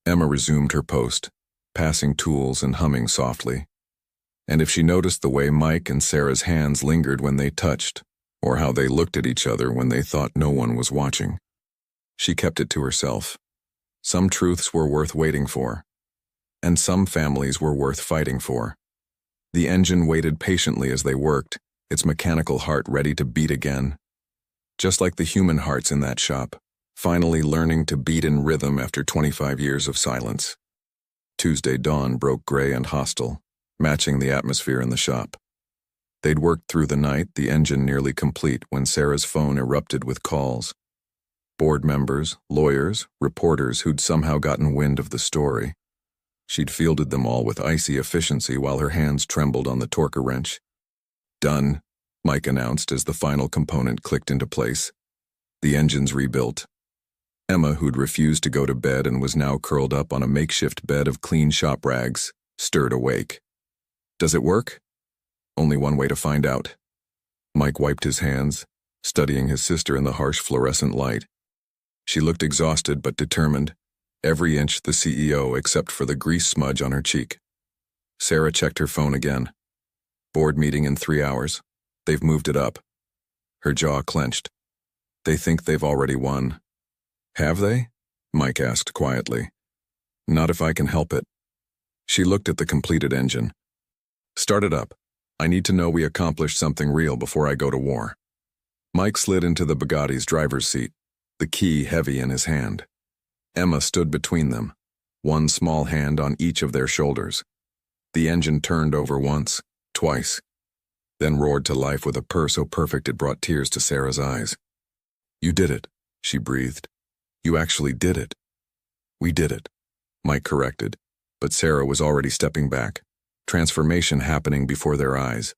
Emma resumed her post, passing tools and humming softly. And if she noticed the way Mike and Sarah's hands lingered when they touched, or how they looked at each other when they thought no one was watching, she kept it to herself. Some truths were worth waiting for, and some families were worth fighting for. The engine waited patiently as they worked, its mechanical heart ready to beat again. Just like the human hearts in that shop, finally learning to beat in rhythm after 25 years of silence. Tuesday dawn broke gray and hostile, matching the atmosphere in the shop. They'd worked through the night, the engine nearly complete, when Sarah's phone erupted with calls. Board members, lawyers, reporters who'd somehow gotten wind of the story. She'd fielded them all with icy efficiency while her hands trembled on the torque wrench. Done, Mike announced as the final component clicked into place. The engine's rebuilt. Emma, who'd refused to go to bed and was now curled up on a makeshift bed of clean shop rags, stirred awake. Does it work? Only one way to find out. Mike wiped his hands, studying his sister in the harsh fluorescent light. She looked exhausted but determined, every inch the CEO except for the grease smudge on her cheek. Sarah checked her phone again. Board meeting in 3 hours. They've moved it up. Her jaw clenched. They think they've already won. Have they? Mike asked quietly. Not if I can help it. She looked at the completed engine. Start it up. I need to know we accomplished something real before I go to war. Mike slid into the Bugatti's driver's seat, the key heavy in his hand. Emma stood between them, one small hand on each of their shoulders. The engine turned over once, twice, then roared to life with a purr so perfect it brought tears to Sarah's eyes. You did it, she breathed. You actually did it. We did it, Mike corrected, but Sarah was already stepping back, transformation happening before their eyes.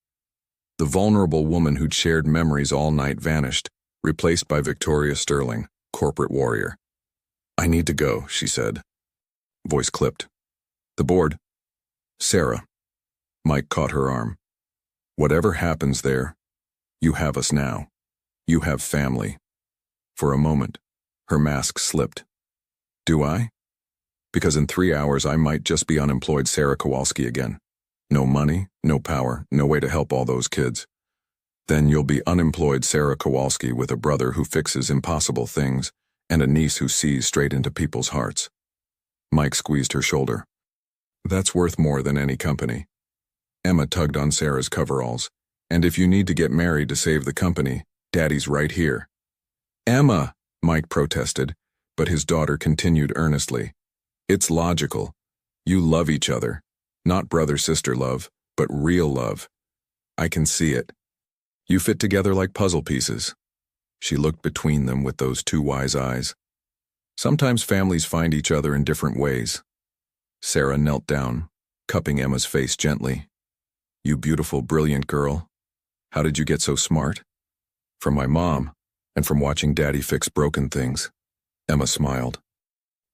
The vulnerable woman who'd shared memories all night vanished, replaced by Victoria Sterling, corporate warrior. I need to go, she said. Voice clipped. The board. Sarah. Mike caught her arm. Whatever happens there, you have us now. You have family. For a moment, her mask slipped. Do I? Because in 3 hours I might just be unemployed Sarah Kowalski again. No money, no power, no way to help all those kids. Then you'll be unemployed Sarah Kowalski with a brother who fixes impossible things and a niece who sees straight into people's hearts. Mike squeezed her shoulder. That's worth more than any company. Emma tugged on Sarah's coveralls. And if you need to get married to save the company, Daddy's right here. Emma, Mike protested, but his daughter continued earnestly. It's logical. You love each other. Not brother-sister love, but real love. I can see it. You fit together like puzzle pieces. She looked between them with those two wise eyes. Sometimes families find each other in different ways. Sarah knelt down, cupping Emma's face gently. You beautiful, brilliant girl. How did you get so smart? From my mom, and from watching Daddy fix broken things. Emma smiled.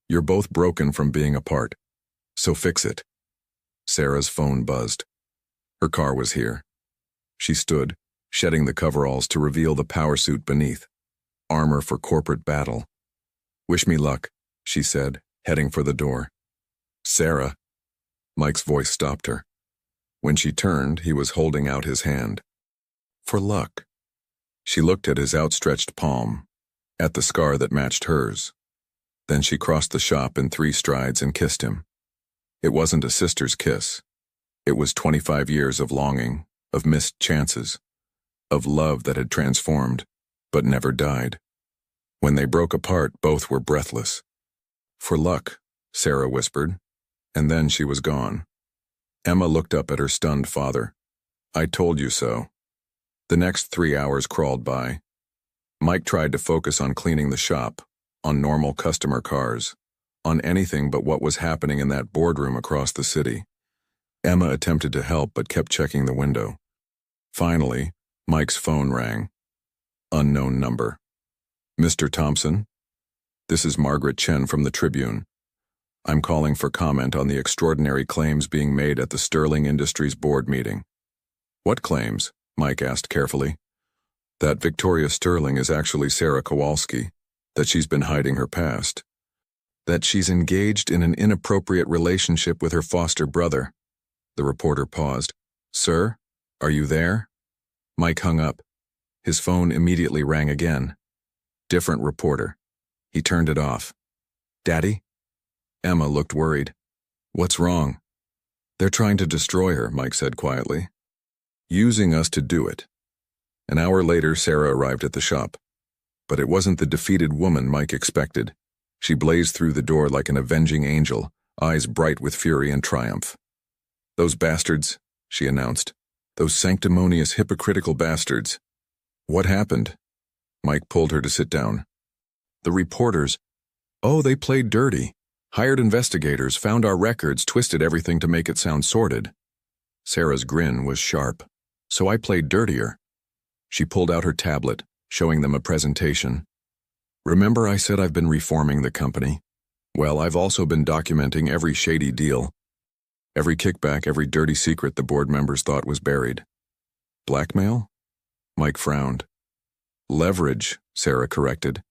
You're both broken from being apart, so fix it. Sarah's phone buzzed. Her car was here. She stood, shedding the coveralls to reveal the power suit beneath. Armor for corporate battle. Wish me luck, she said, heading for the door. Sarah. Mike's voice stopped her. When she turned, he was holding out his hand. For luck. She looked at his outstretched palm, at the scar that matched hers. Then she crossed the shop in 3 strides and kissed him. It wasn't a sister's kiss. It was 25 years of longing, of missed chances, of love that had transformed, but never died. When they broke apart, both were breathless. For luck, Sarah whispered, and then she was gone. Emma looked up at her stunned father. I told you so. The next 3 hours crawled by. Mike tried to focus on cleaning the shop, on normal customer cars, on anything but what was happening in that boardroom across the city. Emma attempted to help but kept checking the window. Finally, Mike's phone rang. Unknown number. Mr. Thompson? This is Margaret Chen from the Tribune. I'm calling for comment on the extraordinary claims being made at the Sterling Industries board meeting. What claims? Mike asked carefully. That Victoria Sterling is actually Sarah Kowalski, that she's been hiding her past, that she's engaged in an inappropriate relationship with her foster brother. The reporter paused. Sir, are you there? Mike hung up. His phone immediately rang again. Different reporter. He turned it off. Daddy? Emma looked worried. What's wrong? They're trying to destroy her, Mike said quietly. Using us to do it. An hour later, Sarah arrived at the shop. But it wasn't the defeated woman Mike expected. She blazed through the door like an avenging angel, eyes bright with fury and triumph. Those bastards, she announced. Those sanctimonious, hypocritical bastards. What happened? Mike pulled her to sit down. The reporters. Oh, they played dirty. Hired investigators, found our records, twisted everything to make it sound sordid. Sarah's grin was sharp. So I played dirtier. She pulled out her tablet, showing them a presentation. Remember I said I've been reforming the company? Well, I've also been documenting every shady deal. Every kickback, every dirty secret the board members thought was buried. Blackmail? Mike frowned. Leverage, Sarah corrected.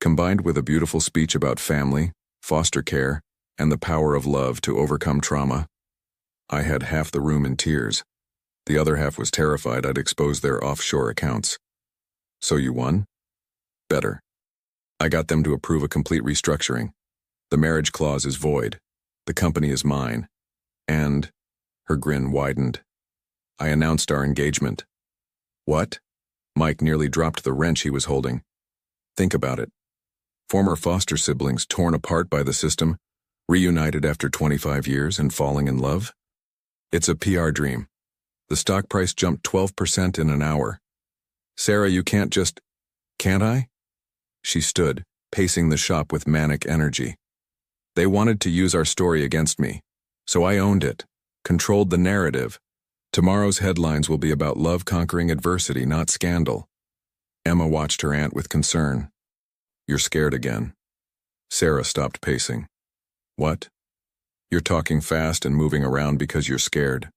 Combined with a beautiful speech about family, foster care, and the power of love to overcome trauma. I had half the room in tears. The other half was terrified I'd expose their offshore accounts. So you won? Better. I got them to approve a complete restructuring. The marriage clause is void. The company is mine. And, her grin widened, I announced our engagement. What? Mike nearly dropped the wrench he was holding. Think about it. Former foster siblings torn apart by the system, reunited after 25 years and falling in love? It's a PR dream. The stock price jumped 12% in an hour. Sarah, you can't just... Can't I? She stood, pacing the shop with manic energy. They wanted to use our story against me, so I owned it, controlled the narrative. Tomorrow's headlines will be about love conquering adversity, not scandal. Emma watched her aunt with concern. You're scared again. Sarah stopped pacing. What? You're talking fast and moving around because you're scared.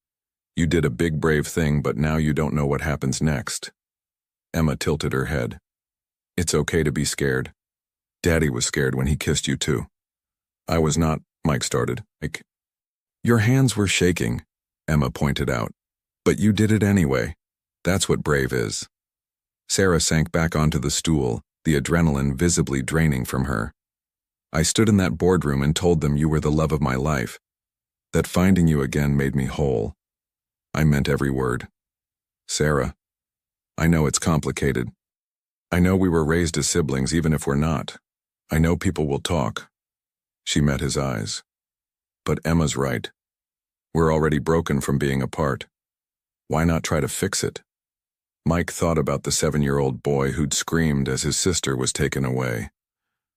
You did a big brave thing, but now you don't know what happens next. Emma tilted her head. It's okay to be scared. Daddy was scared when he kissed you too. I was not, Mike started. Your hands were shaking, Emma pointed out. But you did it anyway. That's what brave is. Sarah sank back onto the stool, the adrenaline visibly draining from her. I stood in that boardroom and told them you were the love of my life. That finding you again made me whole. I meant every word. Sarah, I know it's complicated. I know we were raised as siblings even if we're not. I know people will talk. She met his eyes. But Emma's right. We're already broken from being apart. Why not try to fix it? Mike thought about the 7-year-old boy who'd screamed as his sister was taken away.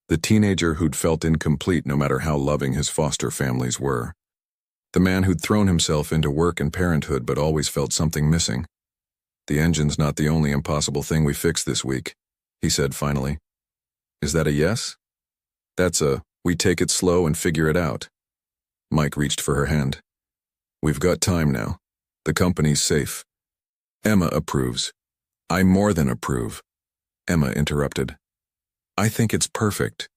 The teenager who'd felt incomplete no matter how loving his foster families were. The man who'd thrown himself into work and parenthood but always felt something missing. The engine's not the only impossible thing we fixed this week, he said finally. Is that a yes? That's a, we take it slow and figure it out. Mike reached for her hand. We've got time now. The company's safe. Emma approves. I more than approve. Emma interrupted. I think it's perfect.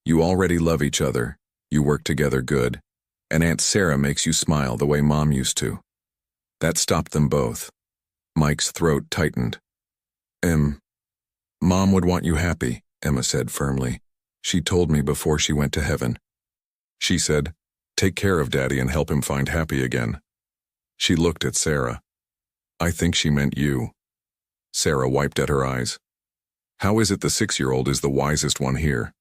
You already love each other. You work together good. And Aunt Sarah makes you smile the way Mom used to. That stopped them both. Mike's throat tightened. Mom would want you happy, Emma said firmly. She told me before she went to heaven. She said, take care of Daddy and help him find happy again. She looked at Sarah. I think she meant you. Sarah wiped at her eyes. How is it the 6-year-old is the wisest one here?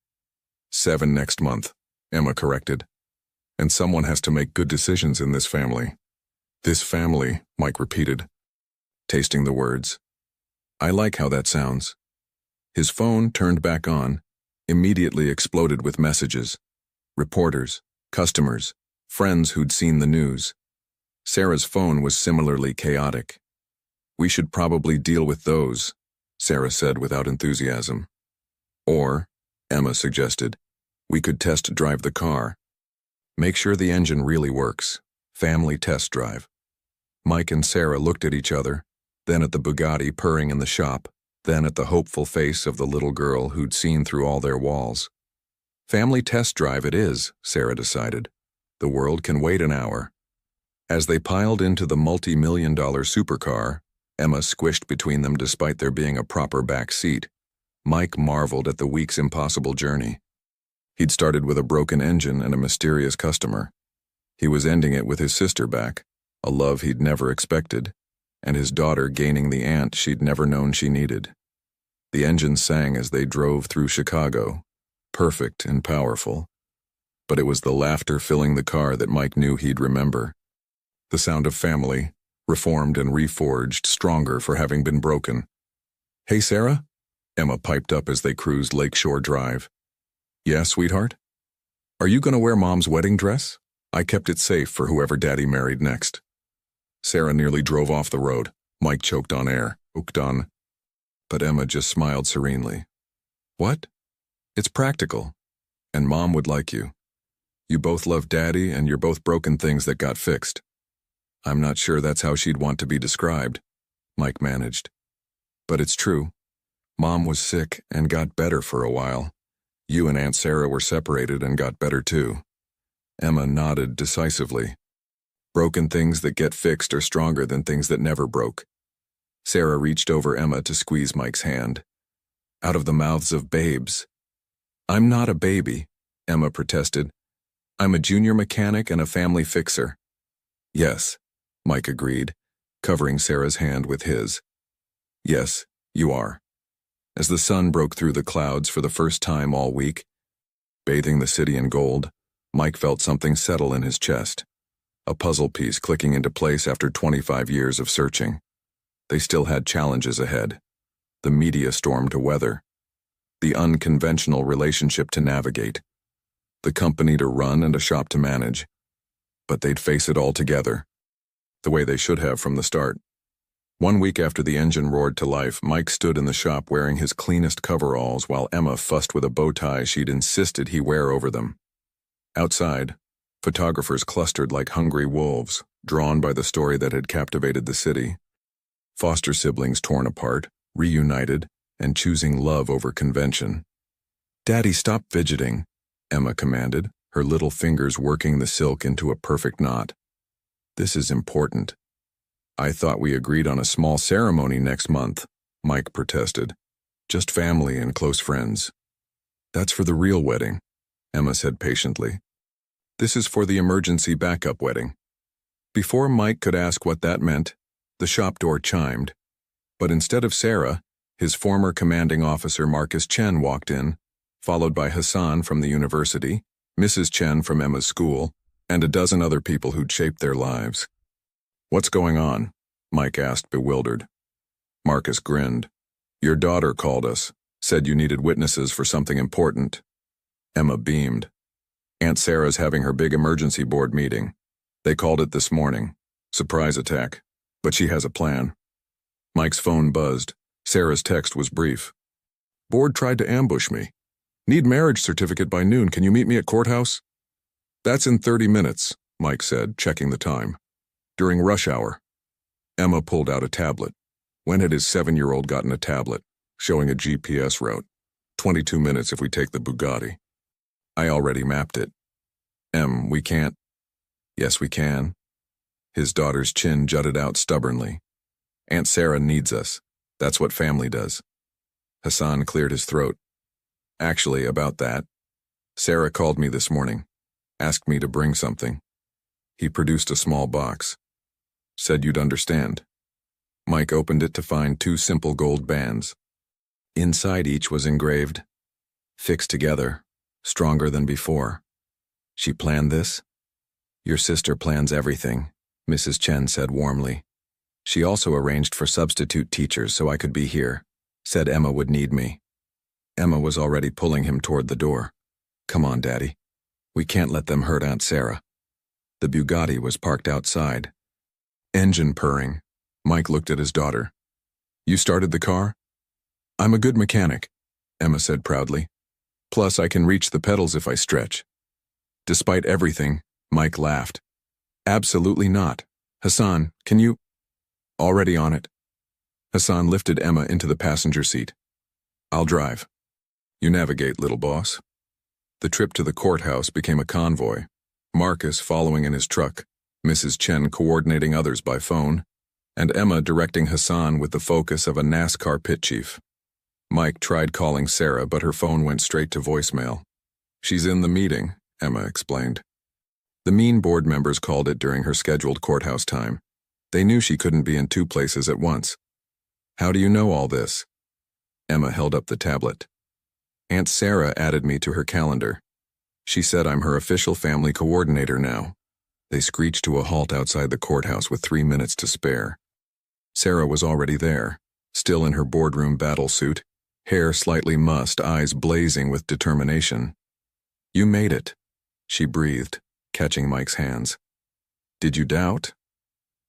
7 next month, Emma corrected. And someone has to make good decisions in this family. This family, Mike repeated, tasting the words. I like how that sounds. His phone turned back on, immediately exploded with messages. Reporters, customers, friends who'd seen the news. Sarah's phone was similarly chaotic. We should probably deal with those, Sarah said without enthusiasm. Or, Emma suggested, we could test drive the car. Make sure the engine really works. Family test drive. Mike and Sarah looked at each other, then at the Bugatti purring in the shop, then at the hopeful face of the little girl who'd seen through all their walls. Family test drive it is, Sarah decided. The world can wait an hour. As they piled into the multi-million-dollar supercar, Emma squished between them despite there being a proper back seat. Mike marveled at the week's impossible journey. He'd started with a broken engine and a mysterious customer. He was ending it with his sister back, a love he'd never expected, and his daughter gaining the aunt she'd never known she needed. The engine sang as they drove through Chicago, perfect and powerful. But it was the laughter filling the car that Mike knew he'd remember. The sound of family, reformed and reforged, stronger for having been broken. Hey, Sarah? Emma piped up as they cruised Lakeshore Drive. Yeah, sweetheart? Are you going to wear Mom's wedding dress? I kept it safe for whoever Daddy married next. Sarah nearly drove off the road. Mike choked on air. Ukdan. But Emma just smiled serenely. What? It's practical. And Mom would like you. You both love Daddy and you're both broken things that got fixed. I'm not sure that's how she'd want to be described, Mike managed. But it's true. Mom was sick and got better for a while. You and Aunt Sarah were separated and got better too. Emma nodded decisively. Broken things that get fixed are stronger than things that never broke. Sarah reached over Emma to squeeze Mike's hand. Out of the mouths of babes. I'm not a baby, Emma protested. I'm a junior mechanic and a family fixer. Yes, Mike agreed, covering Sarah's hand with his. Yes, you are. As the sun broke through the clouds for the first time all week, bathing the city in gold, Mike felt something settle in his chest. A puzzle piece clicking into place after 25 years of searching. They still had challenges ahead. The media storm to weather. The unconventional relationship to navigate. The company to run and a shop to manage. But they'd face it all together. The way they should have from the start. 1 week after the engine roared to life, Mike stood in the shop wearing his cleanest coveralls while Emma fussed with a bow tie she'd insisted he wear over them. Outside, photographers clustered like hungry wolves, drawn by the story that had captivated the city. Foster siblings torn apart, reunited, and choosing love over convention. Daddy, stop fidgeting, Emma commanded, her little fingers working the silk into a perfect knot. This is important. I thought we agreed on a small ceremony next month, Mike protested. Just family and close friends. That's for the real wedding, Emma said patiently. This is for the emergency backup wedding. Before Mike could ask what that meant, the shop door chimed. But instead of Sarah, his former commanding officer Marcus Chen walked in, followed by Hassan from the university, Mrs. Chen from Emma's school, and a dozen other people who'd shaped their lives. What's going on? Mike asked, bewildered. Marcus grinned. Your daughter called us, said you needed witnesses for something important. Emma beamed. Aunt Sarah's having her big emergency board meeting. They called it this morning. Surprise attack. But she has a plan. Mike's phone buzzed. Sarah's text was brief. Board tried to ambush me. Need marriage certificate by noon. Can you meet me at courthouse? That's in 30 minutes, Mike said, checking the time. During rush hour. Emma pulled out a tablet. When had his 7-year-old gotten a tablet? Showing a GPS route. 22 minutes if we take the Bugatti. I already mapped it. We can't. Yes, we can. His daughter's chin jutted out stubbornly. Aunt Sarah needs us. That's what family does. Hassan cleared his throat. Actually, about that, Sarah called me this morning, asked me to bring something. He produced a small box. Said you'd understand. Mike opened it to find 2 simple gold bands. Inside each was engraved, "Fixed together, stronger than before." She planned this? Your sister plans everything, Mrs. Chen said warmly. She also arranged for substitute teachers so I could be here, said Emma would need me. Emma was already pulling him toward the door. Come on, Daddy. We can't let them hurt Aunt Sarah. The Bugatti was parked outside. Engine purring. Mike looked at his daughter. You started the car? I'm a good mechanic, Emma said proudly. Plus, I can reach the pedals if I stretch. Despite everything, Mike laughed. Absolutely not. Hassan, can you? Already on it. Hassan lifted Emma into the passenger seat. I'll drive. You navigate, little boss. The trip to the courthouse became a convoy. Marcus following in his truck, Mrs. Chen coordinating others by phone, and Emma directing Hassan with the focus of a NASCAR pit chief. Mike tried calling Sarah, but her phone went straight to voicemail. She's in the meeting, Emma explained. The mean board members called it during her scheduled courthouse time. They knew she couldn't be in 2 places at once. How do you know all this? Emma held up the tablet. Aunt Sarah added me to her calendar. She said I'm her official family coordinator now. They screeched to a halt outside the courthouse with 3 minutes to spare. Sarah was already there, still in her boardroom battle suit, hair slightly mussed, eyes blazing with determination. You made it, she breathed, catching Mike's hands. Did you doubt?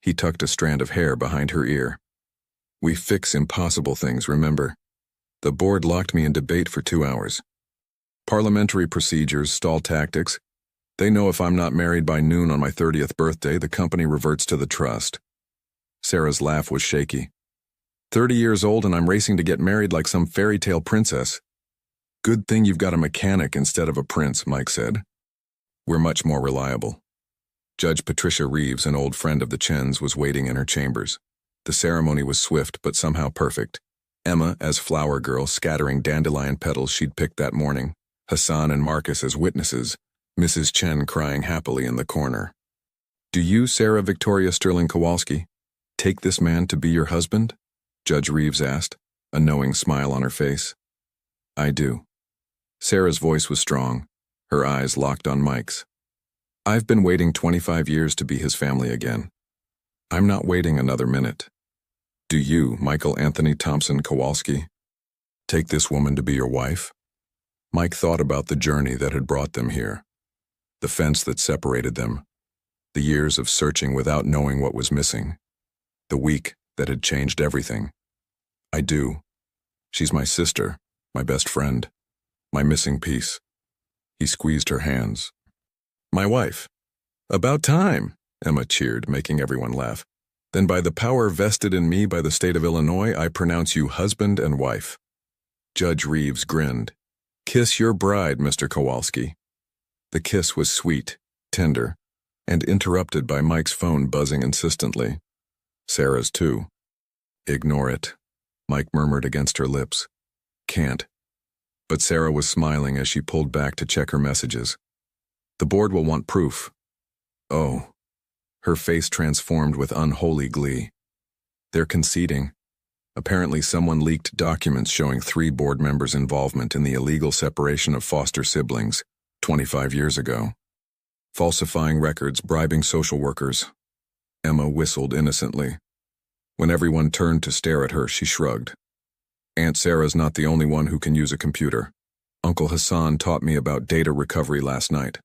He tucked a strand of hair behind her ear. We fix impossible things, remember? The board locked me in debate for 2 hours. Parliamentary procedures, stall tactics. They know if I'm not married by noon on my 30th birthday, the company reverts to the trust. Sarah's laugh was shaky. 30 years old and I'm racing to get married like some fairy tale princess. Good thing you've got a mechanic instead of a prince, Mike said. We're much more reliable. Judge Patricia Reeves, an old friend of the Chens, was waiting in her chambers. The ceremony was swift but somehow perfect. Emma as flower girl scattering dandelion petals she'd picked that morning, Hassan and Marcus as witnesses, Mrs. Chen crying happily in the corner. Do you, Sarah Victoria Sterling Kowalski, take this man to be your husband? Judge Reeves asked, a knowing smile on her face. I do. Sarah's voice was strong, her eyes locked on Mike's. I've been waiting 25 years to be his family again. I'm not waiting another minute. Do you, Michael Anthony Thompson Kowalski, take this woman to be your wife? Mike thought about the journey that had brought them here, the fence that separated them, the years of searching without knowing what was missing, the week that had changed everything. I do. She's my sister, my best friend, my missing piece. He squeezed her hands. My wife. About time, Emma cheered, making everyone laugh. Then by the power vested in me by the state of Illinois, I pronounce you husband and wife. Judge Reeves grinned. Kiss your bride, Mr. Kowalski. The kiss was sweet, tender, and interrupted by Mike's phone buzzing insistently. Sarah's too. Ignore it, Mike murmured against her lips. Can't. But Sarah was smiling as she pulled back to check her messages. The board will want proof. Oh. Her face transformed with unholy glee. They're conceding. Apparently someone leaked documents showing 3 board members' involvement in the illegal separation of foster siblings 25 years ago. Falsifying records, bribing social workers. Emma whistled innocently. When everyone turned to stare at her, she shrugged. Aunt Sarah's not the only one who can use a computer. Uncle Hassan taught me about data recovery last night.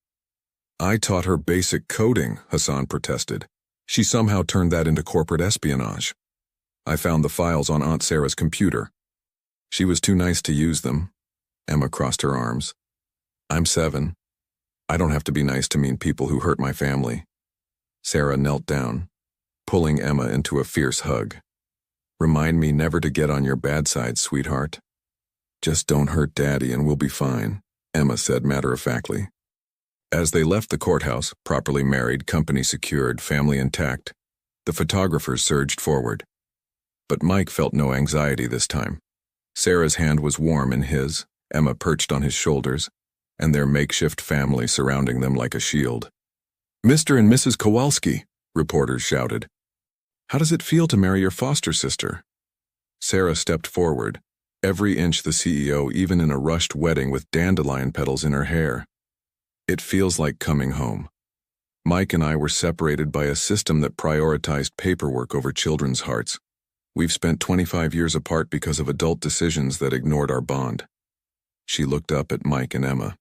I taught her basic coding, Hassan protested. She somehow turned that into corporate espionage. I found the files on Aunt Sarah's computer. She was too nice to use them. Emma crossed her arms. I'm 7. I don't have to be nice to mean people who hurt my family. Sarah knelt down, pulling Emma into a fierce hug. Remind me never to get on your bad side, sweetheart. Just don't hurt Daddy and we'll be fine, Emma said matter-of-factly. As they left the courthouse, properly married, company secured, family intact, the photographers surged forward. But Mike felt no anxiety this time. Sarah's hand was warm in his, Emma perched on his shoulders, and their makeshift family surrounding them like a shield. "Mr. and Mrs. Kowalski," reporters shouted. "How does it feel to marry your foster sister?" Sarah stepped forward, every inch the CEO, even in a rushed wedding with dandelion petals in her hair. "It feels like coming home. Mike and I were separated by a system that prioritized paperwork over children's hearts. We've spent 25 years apart because of adult decisions that ignored our bond." She looked up at Mike and Emma.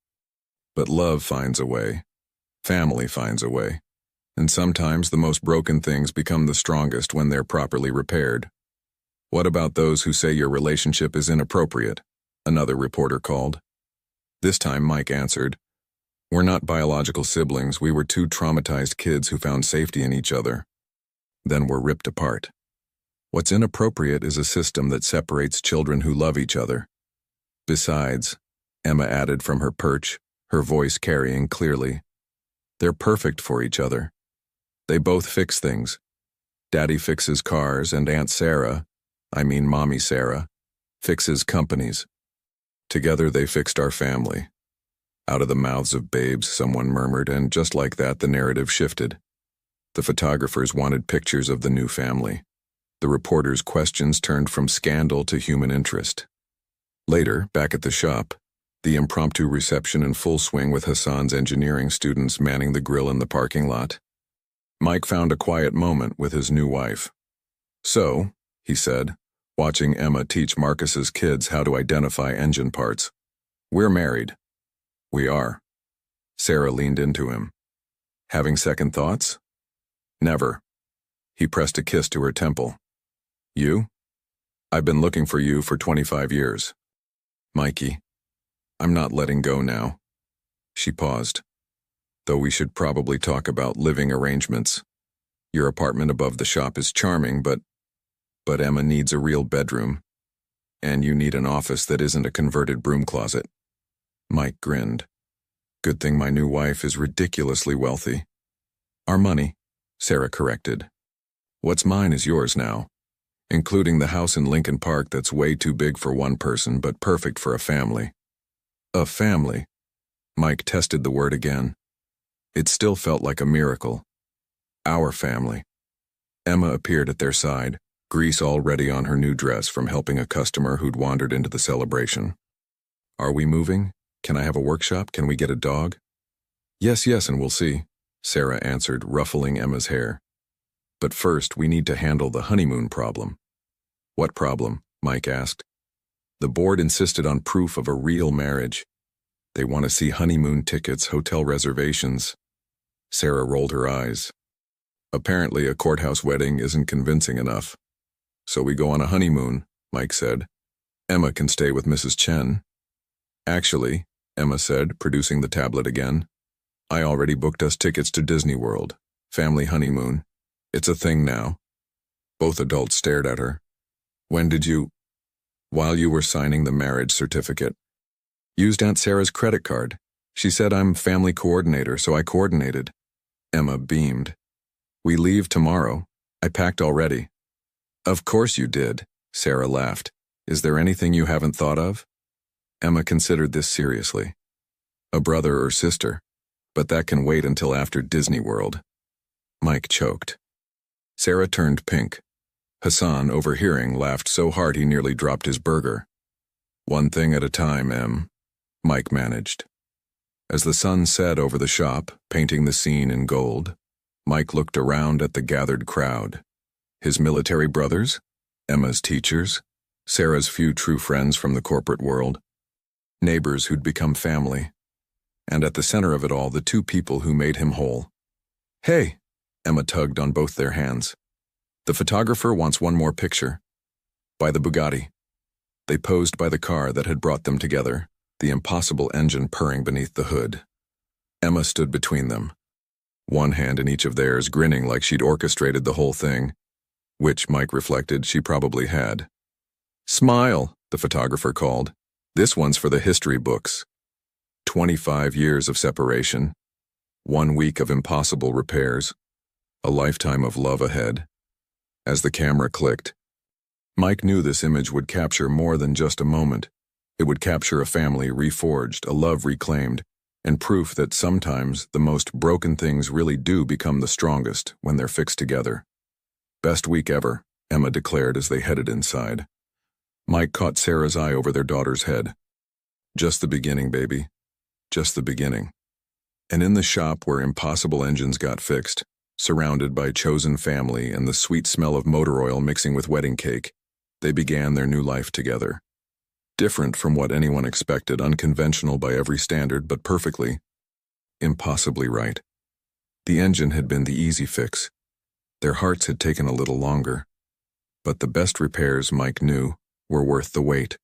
"But love finds a way. Family finds a way. And sometimes the most broken things become the strongest when they're properly repaired." "What about those who say your relationship is inappropriate?" another reporter called. This time Mike answered, "We're not biological siblings. We were two traumatized kids who found safety in each other. Then were ripped apart. What's inappropriate is a system that separates children who love each other. Besides," Emma added from her perch, her voice carrying clearly, "they're perfect for each other. They both fix things. Daddy fixes cars, and Aunt Sarah, Mommy Sarah, fixes companies. Together they fixed our family." Out of the mouths of babes, someone murmured, and just like that the narrative shifted. The photographers wanted pictures of the new family. The reporters' questions turned from scandal to human interest. Later, back at the shop, the impromptu reception in full swing with Hassan's engineering students manning the grill in the parking lot. Mike found a quiet moment with his new wife. "So," he said, watching Emma teach Marcus's kids how to identify engine parts, "we're married." "We are." Sarah leaned into him. "Having second thoughts?" "Never." He pressed a kiss to her temple. "You? I've been looking for you for 25 years. Mikey, I'm not letting go now." She paused. "Though we should probably talk about living arrangements. Your apartment above the shop is charming, but Emma needs a real bedroom. And you need an office that isn't a converted broom closet." Mike grinned. "Good thing my new wife is ridiculously wealthy." "Our money," Sarah corrected. "What's mine is yours now, including the house in Lincoln Park that's way too big for one person but perfect for a family." "A family?" Mike tested the word again. It still felt like a miracle. "Our family." Emma appeared at their side, grease already on her new dress from helping a customer who'd wandered into the celebration. "Are we moving? Can I have a workshop? Can we get a dog?" Yes, and we'll see," Sarah answered, ruffling Emma's hair. "But first, we need to handle the honeymoon problem." "What problem?" Mike asked. "The board insisted on proof of a real marriage. They want to see honeymoon tickets, hotel reservations." Sarah rolled her eyes. "Apparently a courthouse wedding isn't convincing enough. So we go on a honeymoon," Mike said. "Emma can stay with Mrs. Chen." "Actually," Emma said, producing the tablet again, "I already booked us tickets to Disney World. Family honeymoon. It's a thing now." Both adults stared at her. "When did you—" "While you were signing the marriage certificate. Used Aunt Sarah's credit card. She said I'm family coordinator, so I coordinated." Emma beamed. "We leave tomorrow. I packed already." "Of course you did," Sarah laughed. "Is there anything you haven't thought of?" Emma considered this seriously. "A brother or sister, but that can wait until after Disney World." Mike choked. Sarah turned pink. Hassan, overhearing, laughed so hard he nearly dropped his burger. "One thing at a time, Em," Mike managed. As the sun set over the shop, painting the scene in gold, Mike looked around at the gathered crowd. His military brothers, Emma's teachers, Sarah's few true friends from the corporate world, neighbors who'd become family, and at the center of it all, the two people who made him whole. "Hey," Emma tugged on both their hands. "The photographer wants one more picture." By the Bugatti. They posed by the car that had brought them together, the impossible engine purring beneath the hood. Emma stood between them, one hand in each of theirs, grinning like she'd orchestrated the whole thing, which, Mike reflected, she probably had. "Smile," the photographer called. "This one's for the history books." 25 years of separation, 1 week of impossible repairs, a lifetime of love ahead. As the camera clicked, Mike knew this image would capture more than just a moment. It would capture a family reforged, a love reclaimed, and proof that sometimes the most broken things really do become the strongest when they're fixed together. "Best week ever," Emma declared as they headed inside. Mike caught Sarah's eye over their daughter's head. "Just the beginning, baby. Just the beginning." And in the shop where impossible engines got fixed, surrounded by chosen family and the sweet smell of motor oil mixing with wedding cake, they began their new life together. Different from what anyone expected, unconventional by every standard, but perfectly, impossibly right. The engine had been the easy fix. Their hearts had taken a little longer. But the best repairs, Mike knew, were worth the wait.